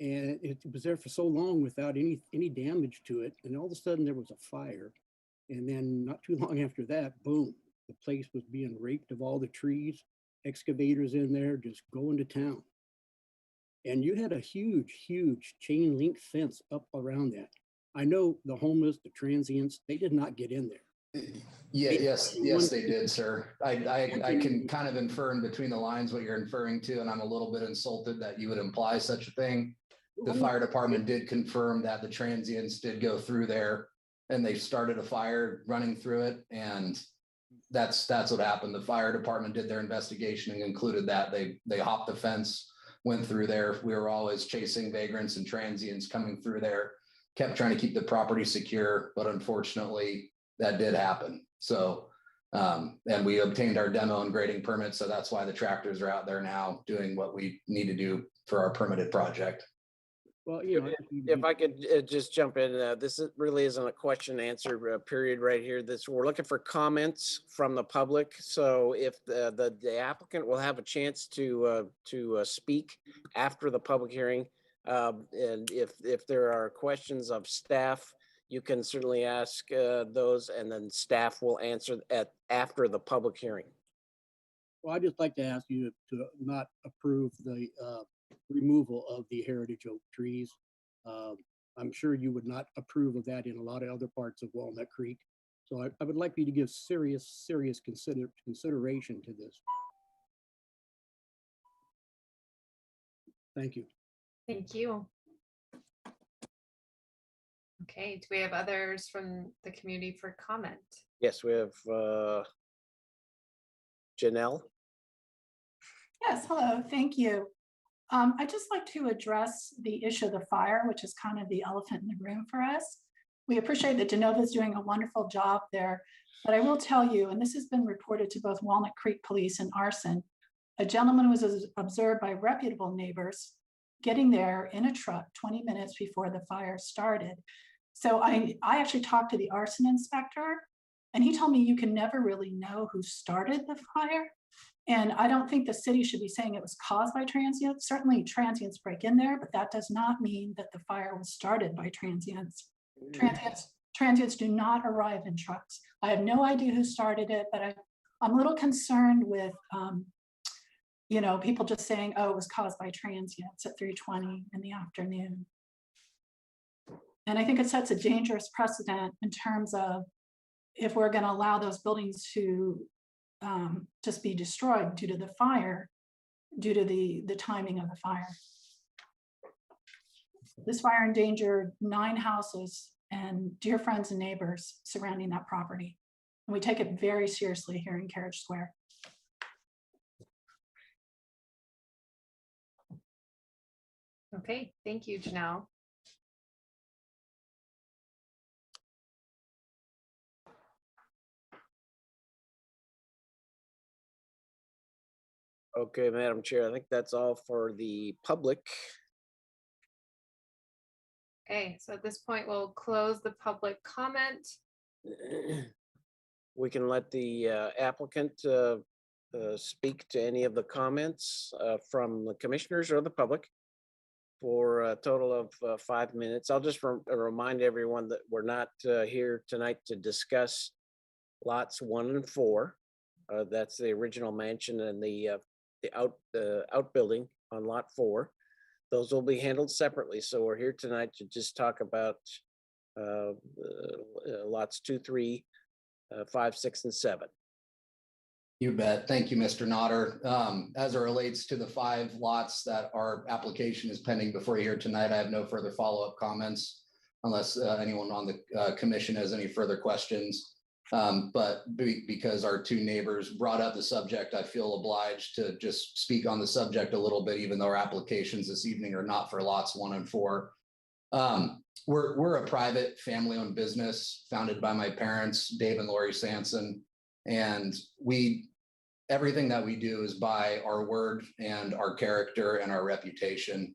And it was there for so long without any damage to it. And all of a sudden there was a fire. And then not too long after that, boom, the place was being raped of all the trees, excavators in there, just going to town. And you had a huge, huge chain link fence up around that. I know the homeless, the transients, they did not get in there. Yeah, yes, they did, sir. I can kind of infer in between the lines what you're inferring to, and I'm a little bit insulted that you would imply such a thing. The fire department did confirm that the transients did go through there and they started a fire running through it. And that's what happened. The fire department did their investigation and concluded that they hopped the fence, went through there. We were always chasing vagrants and transients coming through there, kept trying to keep the property secure, but unfortunately that did happen. So, and we obtained our demo and grading permit. So that's why the tractors are out there now doing what we need to do for our permitted project. Well, you know, If I could just jump in, really isn't a question and answer period right here. We're looking for comments from the public. So if the applicant will have a chance to speak after the public hearing. And if there are questions of staff, you can certainly ask those, and then staff will answer after the public hearing. well, I'd just like to ask you to not approve the removal of the heritage oak trees. I'm sure you would not approve of that in a lot of other parts of Walnut Creek. So I would like you to give serious consideration to this. Thank you. Thank you. Okay, do we have others from the community for comment? Yes, we have Janelle. Yes, hello, thank you. I'd just like to address the issue of the fire, which is kind of the elephant in the room for us. We appreciate that DeNova is doing a wonderful job there, but I will tell you, and this has been reported to both Walnut Creek Police and Arson, a gentleman was observed by reputable neighbors getting there in a truck 20 minutes before the fire started. So I actually talked to the arson inspector, and he told me you can never really know who started the fire. And I don't think the city should be saying it was caused by transients. Certainly transients break in there, but that does not mean that the fire was started by transients. Transients do not arrive in trucks. I have no idea who started it, but I'm a little concerned with, you know, people just saying, oh, it was caused by transients at 3:20 in the afternoon. And I think it sets a dangerous precedent in terms of if we're going to allow those buildings to just be destroyed due to the fire, due to the timing of the fire. This fire endangered 9 houses and dear friends and neighbors surrounding that property. And we take it very seriously here in Carriage Square. Okay, thank you, Janelle. Okay, Madam Chair, I think that's all for the public. Okay, so at this point, we'll close the public comment. We can let the applicant speak to any of the comments from the commissioners or the public for a total of 5 minutes. I'll just remind everyone that we're not here tonight to discuss lots 1 and 4. That's the original mansion and the outbuilding on lot 4. Those will be handled separately. So we're here tonight to just talk about lots 2, 3, 5, 6, and 7. You bet. Thank you, Mr. Nodder. As it relates to the 5 lots that our application is pending before you here tonight, I have no further follow-up comments unless anyone on the commission has any further questions. But because our 2 neighbors brought up the subject, I feel obliged to just speak on the subject a little bit, even though our applications this evening are not for lots 1 and 4. We're a private family-owned business founded by my parents, Dave and Lori Sanson. And everything that we do is by our word and our character and our reputation.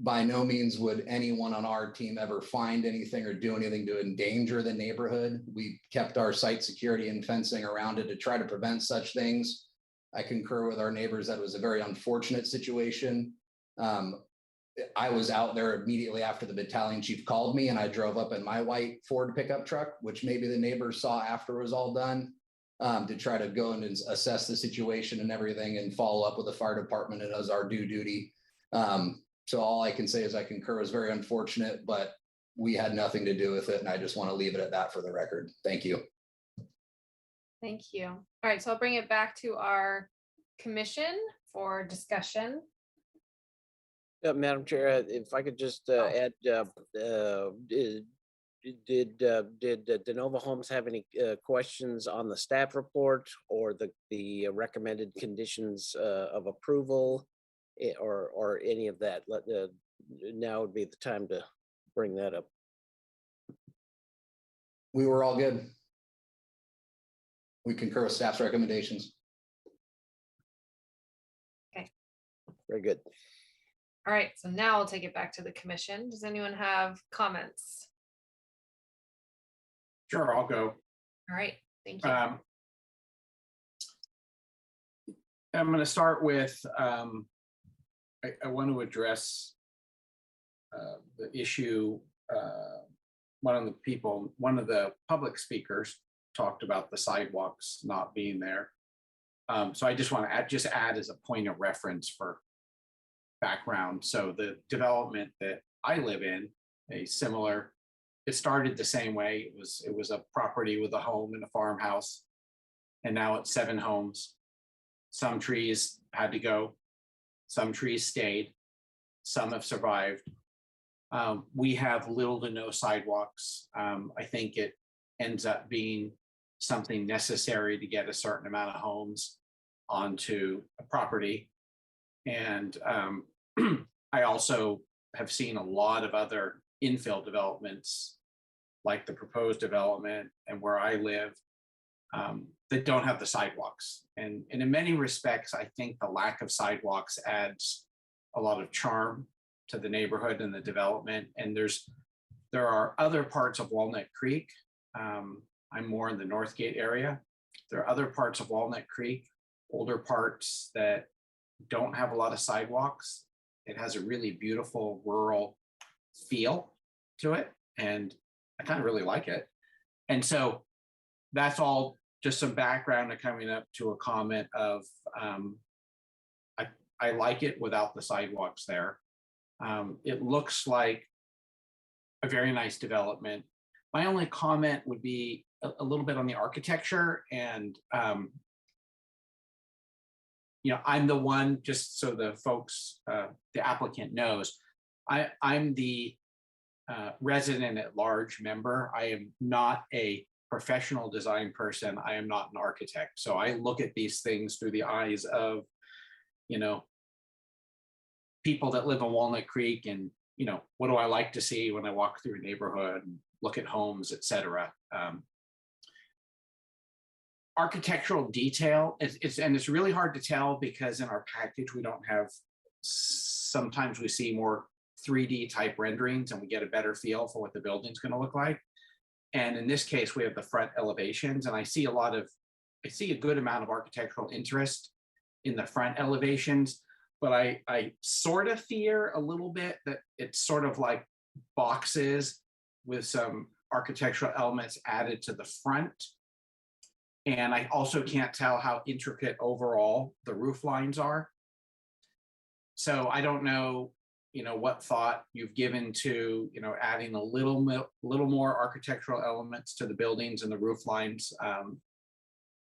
By no means would anyone on our team ever find anything or do anything to endanger the neighborhood. We kept our site security and fencing around it to try to prevent such things. I concur with our neighbors that it was a very unfortunate situation. I was out there immediately after the battalion chief called me, and I drove up in my white Ford pickup truck, which maybe the neighbors saw after it was all done, to try to go and assess the situation and everything and follow up with the fire department and as our duty. So all I can say is I concur, it was very unfortunate, but we had nothing to do with it. And I just want to leave it at that for the record. Thank you. Thank you. All right, so I'll bring it back to our commission for discussion. Madam Chair, if I could just add, did DeNova Homes have any questions on the staff report or the recommended conditions of approval or any of that? Now would be the time to bring that up. We were all good. We concur with staff's recommendations. Very good. All right, so now I'll take it back to the commission. Does anyone have comments? Sure, I'll go. All right, thank you. I'm going to start with, I want to address the issue. One of the public speakers talked about the sidewalks not being there. So I just want to add as a point of reference for background. So the development that I live in, it started the same way. It was a property with a home and a farmhouse, and now it's 7 homes. Some trees had to go, some trees stayed, some have survived. We have little to no sidewalks. I think it ends up being something necessary to get a certain amount of homes onto a property. And I also have seen a lot of other infill developments, like the proposed development and where I live, that don't have the sidewalks. And in many respects, I think the lack of sidewalks adds a lot of charm to the neighborhood and the development. And there are other parts of Walnut Creek. I'm more in the Northgate area. There are other parts of Walnut Creek, older parts that don't have a lot of sidewalks. It has a really beautiful rural feel to it, and I kind of really like it. And so that's all just some background to coming up to a comment of I like it without the sidewalks there. It looks like a very nice development. My only comment would be a little bit on the architecture, and I'm the one, just so the folks, the applicant knows, I'm the resident at large member. I am not a professional design person. I am not an architect. So I look at these things through the eyes of, people that live in Walnut Creek, and, what do I like to see when I walk through a neighborhood and look at homes, et cetera. Architectural detail, it's really hard to tell because in our package, we don't have, sometimes we see more 3D type renderings and we get a better feel for what the building's going to look like. And in this case, we have the front elevations, and I see a good amount of architectural interest in the front elevations, but I sort of fear a little bit that it's sort of like boxes with some architectural elements added to the front. And I also can't tell how intricate overall the roof lines are. So I don't know, what thought you've given to, adding a little more architectural elements to the buildings and the roof lines.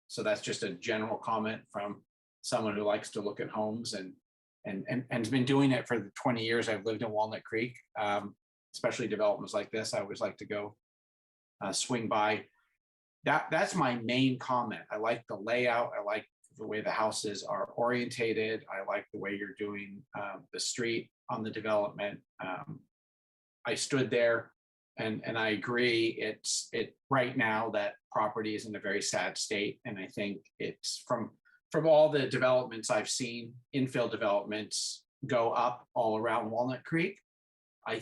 So that's just a general comment from someone who likes to look at homes and has been doing it for the 20 years I've lived in Walnut Creek, especially developments like this. I always like to go swing by. That's my main comment. I like the layout. I like the way the houses are orientated. I like the way you're doing the street on the development. I stood there and I agree. It right now that property is in a very sad state. And I think it's from all the developments I've seen, infill developments go up all around Walnut Creek. I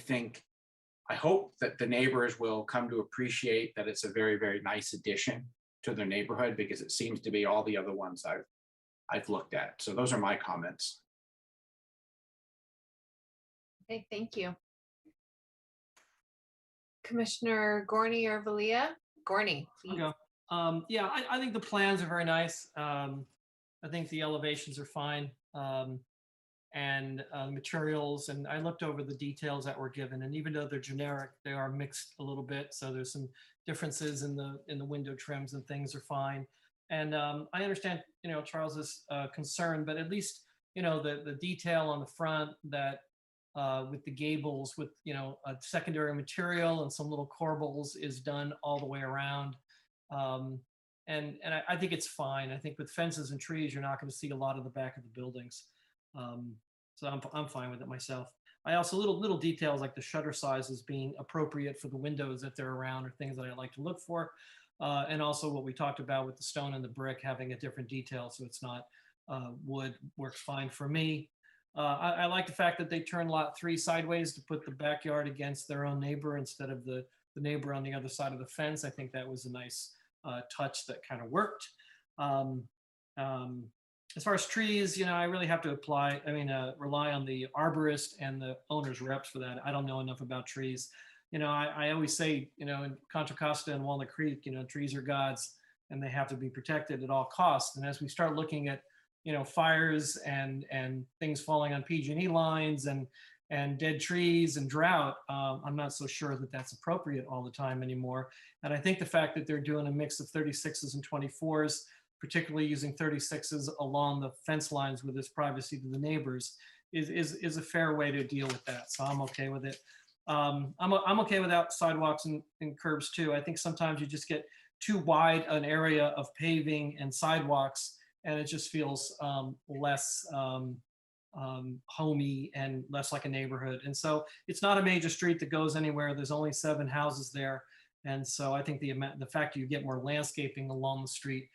hope that the neighbors will come to appreciate that it's a very, very nice addition to their neighborhood, because it seems to be all the other ones I've looked at. So those are my comments. Okay, thank you. Commissioner Gorney or Valia? Gorney, please. Yeah, I think the plans are very nice. I think the elevations are fine. And materials, and I looked over the details that were given, and even though they're generic, they are mixed a little bit. So there's some differences in the window trims, and things are fine. And I understand, Charles's concern, but at least, the detail on the front that with the gables, with, a secondary material and some little corbels is done all the way around. And I think it's fine. I think with fences and trees, you're not going to see a lot of the back of the buildings. So I'm fine with it myself. I also little details like the shutter sizes being appropriate for the windows that they're around, or things that I like to look for. And also what we talked about with the stone and the brick having a different detail, so it's not wood, works fine for me. I like the fact that they turned lot 3 sideways to put the backyard against their own neighbor instead of the neighbor on the other side of the fence. I think that was a nice touch that kind of worked. As far as trees, I really have to rely on the arborist and the owner's reps for that. I don't know enough about trees. I always say, in Contra Costa and Walnut Creek, trees are gods and they have to be protected at all costs. And as we start looking at, fires and things falling on PG&E lines and dead trees and drought, I'm not so sure that that's appropriate all the time anymore. And I think the fact that they're doing a mix of 36s and 24s, particularly using 36s along the fence lines with this privacy to the neighbors, is a fair way to deal with that. So I'm okay with it. I'm okay without sidewalks and curbs too. I think sometimes you just get too wide an area of paving and sidewalks, and it just feels less homey and less like a neighborhood. And so it's not a major street that goes anywhere. There's only 7 houses there. And so I think the fact you get more landscaping along the street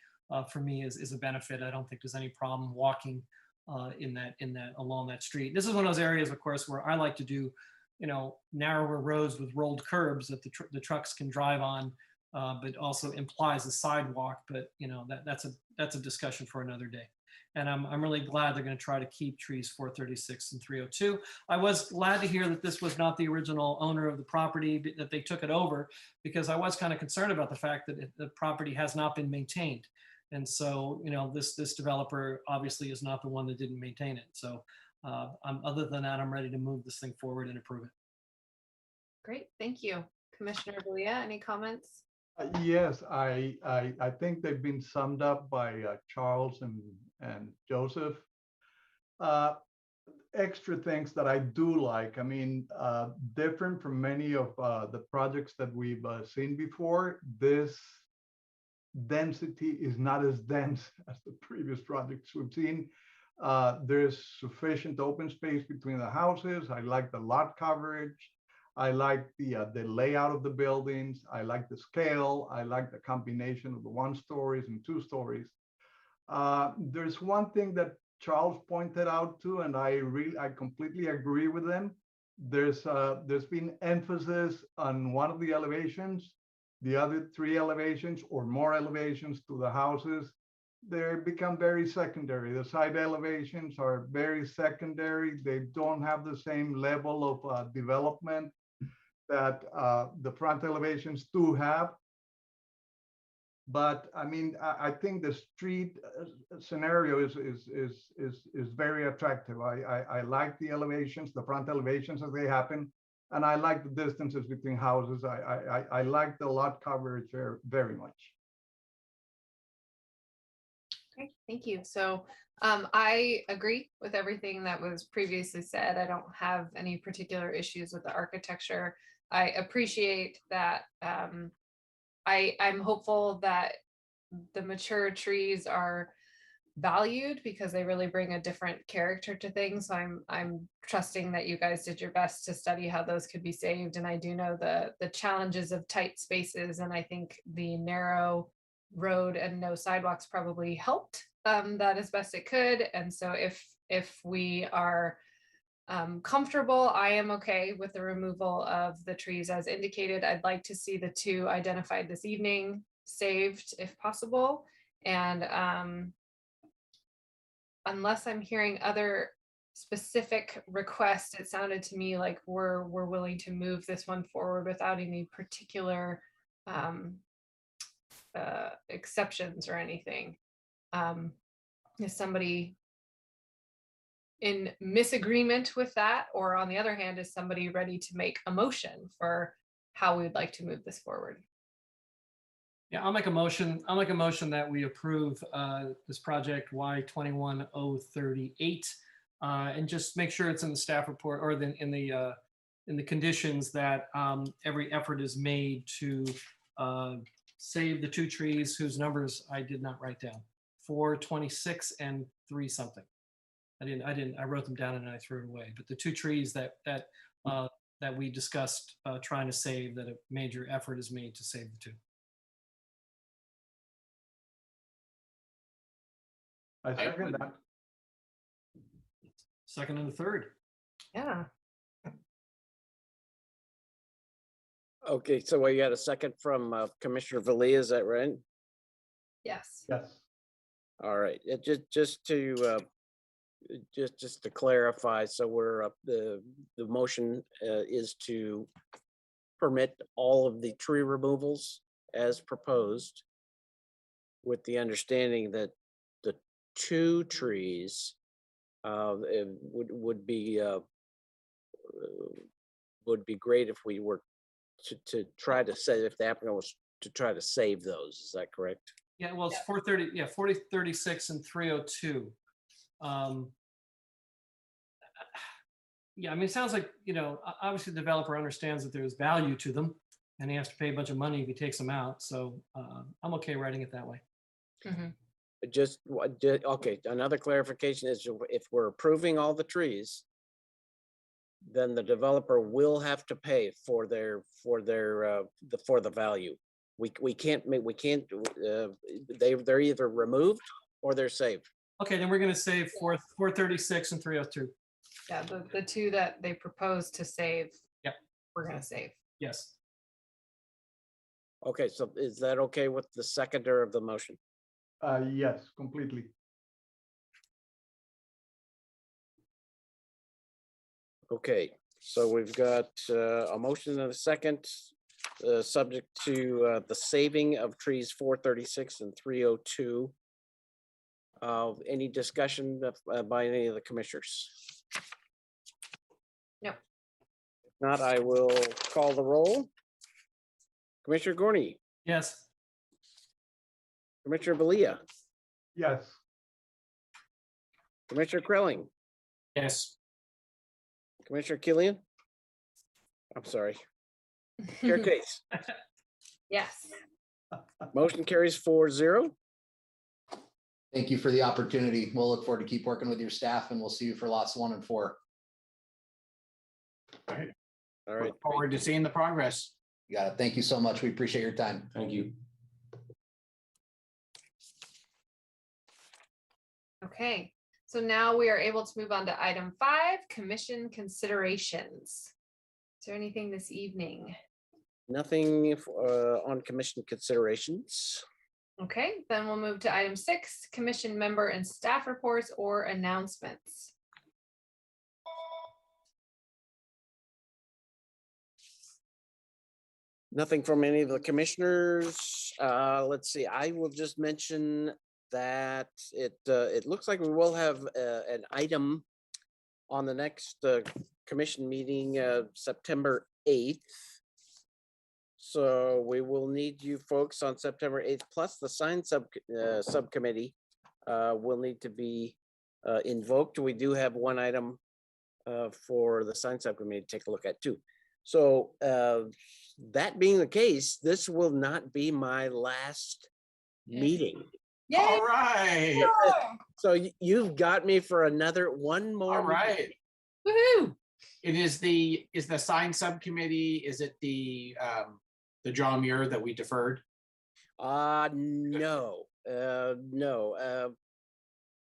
for me is a benefit. I don't think there's any problem walking along that street. This is one of those areas, of course, where I like to do, narrower roads with rolled curbs that the trucks can drive on, but also implies a sidewalk. But that's a discussion for another day. And I'm really glad they're going to try to keep trees 436 and 302. I was glad to hear that this was not the original owner of the property, that they took it over, because I was kind of concerned about the fact that the property has not been maintained. And so, this developer obviously is not the one that didn't maintain it. So other than that, I'm ready to move this thing forward and approve it. Great, thank you. Commissioner Valia, any comments? Yes, I think they've been summed up by Charles and Joseph. Extra things that I do like. I mean, different from many of the projects that we've seen before, this density is not as dense as the previous projects we've seen. There's sufficient open space between the houses. I like the lot coverage. I like the layout of the buildings. I like the scale. I like the combination of the 1 stories and 2 stories. There's one thing that Charles pointed out too, and I completely agree with them. There's been emphasis on one of the elevations. The other 3 elevations or more elevations to the houses, they become very secondary. The side elevations are very secondary. They don't have the same level of development that the front elevations do have. But I mean, I think the street scenario is very attractive. I like the elevations, the front elevations as they happen. And I like the distances between houses. I like the lot coverage very much. Okay, thank you. So I agree with everything that was previously said. I don't have any particular issues with the architecture. I appreciate that. I'm hopeful that the mature trees are valued because they really bring a different character to things. So I'm trusting that you guys did your best to study how those could be saved. And I do know the challenges of tight spaces, and I think the narrow road and no sidewalks probably helped that as best it could. And so if we are comfortable, I am okay with the removal of the trees as indicated. I'd like to see the 2 identified this evening saved if possible. And unless I'm hearing other specific requests, it sounded to me like we're willing to move this one forward without any particular exceptions or anything. Is somebody in misagreement with that, or on the other hand, is somebody ready to make a motion for how we would like to move this forward? Yeah, I'll make a motion. I'll make a motion that we approve this project Y21038, and just make sure it's in the staff report or in the conditions that every effort is made to save the 2 trees whose numbers I did not write down, 426 and 3 something. I wrote them down and I threw it away. But the 2 trees that we discussed trying to save, that a major effort is made to save the 2. I second that. Second and a third. Yeah. Okay, so we got a second from Commissioner Valia, is that right? Yes. Yes. All right, just to clarify, so we're up, the motion is to permit all of the tree removals as proposed, with the understanding that the 2 trees would be great if we were to try to say, if the applicant was to try to save those. Is that correct? Yeah, well, it's 430, 4036 and 302. Yeah, I mean, it sounds like, obviously the developer understands that there's value to them and he has to pay a bunch of money if he takes them out. So I'm okay writing it that way. Okay, another clarification is, if we're approving all the trees, then the developer will have to pay for the value. We can't they're either removed or they're saved. Okay, then we're going to save 436 and 302. Yeah, the 2 that they propose to save. Yep. We're going to save. Yes. Okay, so is that okay with the seconder of the motion? Yes, completely. Okay, so we've got a motion and a second, subject to the saving of trees 436 and 302. Any discussion by any of the commissioners? No. If not, I will call the roll. Commissioner Gorney, Yes. Commissioner Valia, Yes. Commissioner Krelling, Yes. Commissioner Killian. I'm sorry. Chair Case. Yes. Motion carries 4-0. Thank you for the opportunity. We'll look forward to keep working with your staff and we'll see you for lots 1 and 4. All right. Look forward to seeing the progress. You got it. Thank you so much. We appreciate your time. Thank you. Okay, so now we are able to move on to item 5, commission considerations. Is there anything this evening? Nothing on commission considerations. Okay, then we'll move to item 6, commission member and staff reports or announcements. Nothing from any of the commissioners. Let's see, I will just mention that it looks like we will have an item on the next commission meeting, September 8th. So we will need you folks on September 8th, plus the sign subcommittee will need to be invoked. We do have one item for the sign subcommittee to take a look at too. So that being the case, this will not be my last meeting. Yay! All right. So you've got me for one more. All right. Woohoo! It is the sign subcommittee, is it the John Muir that we deferred? No.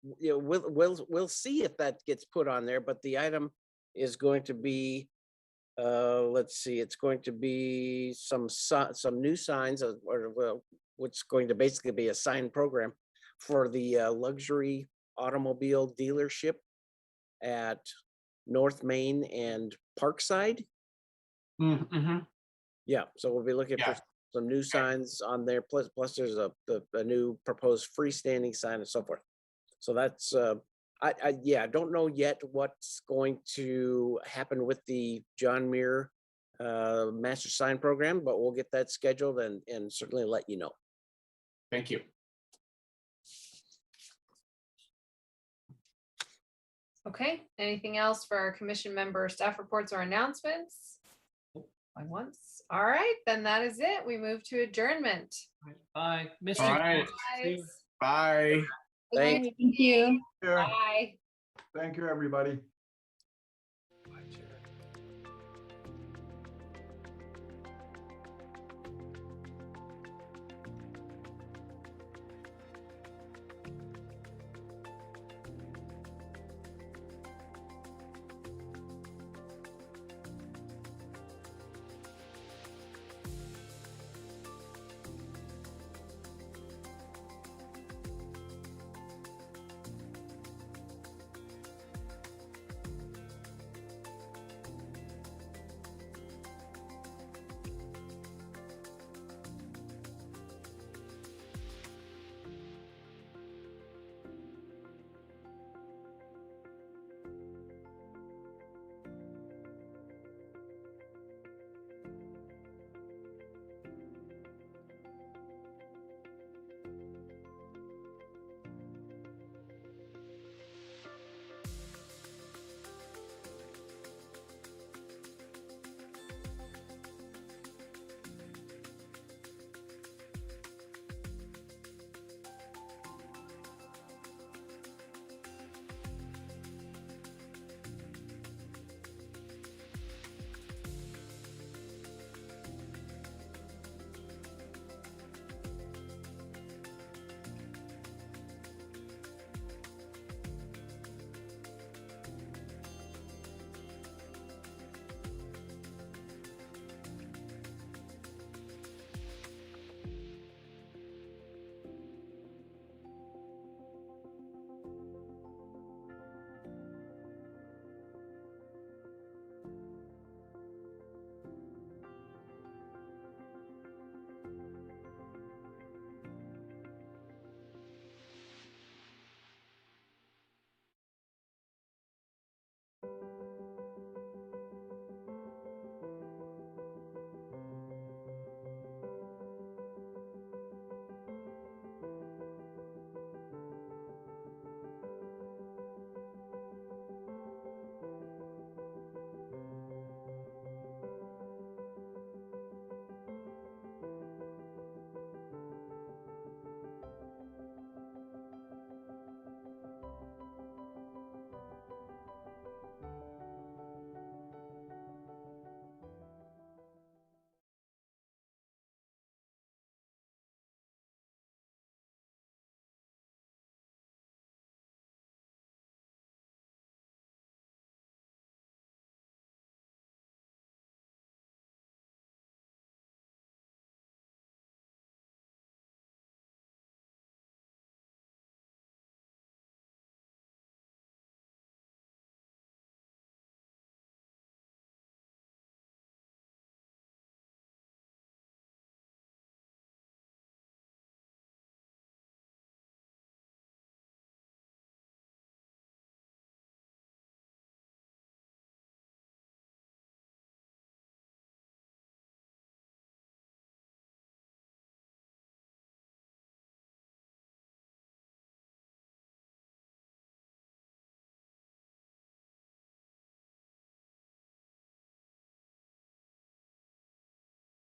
We'll see if that gets put on there, but the item is going to be let's see, it's going to be some new signs, or what's going to basically be a sign program for the luxury automobile dealership at North Main and Parkside. Mm-hmm. Yeah, so we'll be looking for some new signs on there. Plus there's a new proposed freestanding sign and so forth. So that's I don't know yet what's going to happen with the John Muir master sign program, but we'll get that scheduled and certainly let you know. Thank you. Okay, anything else for our commission member staff reports or announcements? Going once. All right, then that is it. We move to adjournment. Bye. Miss All you. right. Guys. Bye. Thank Thank you. Bye. Thank you, everybody.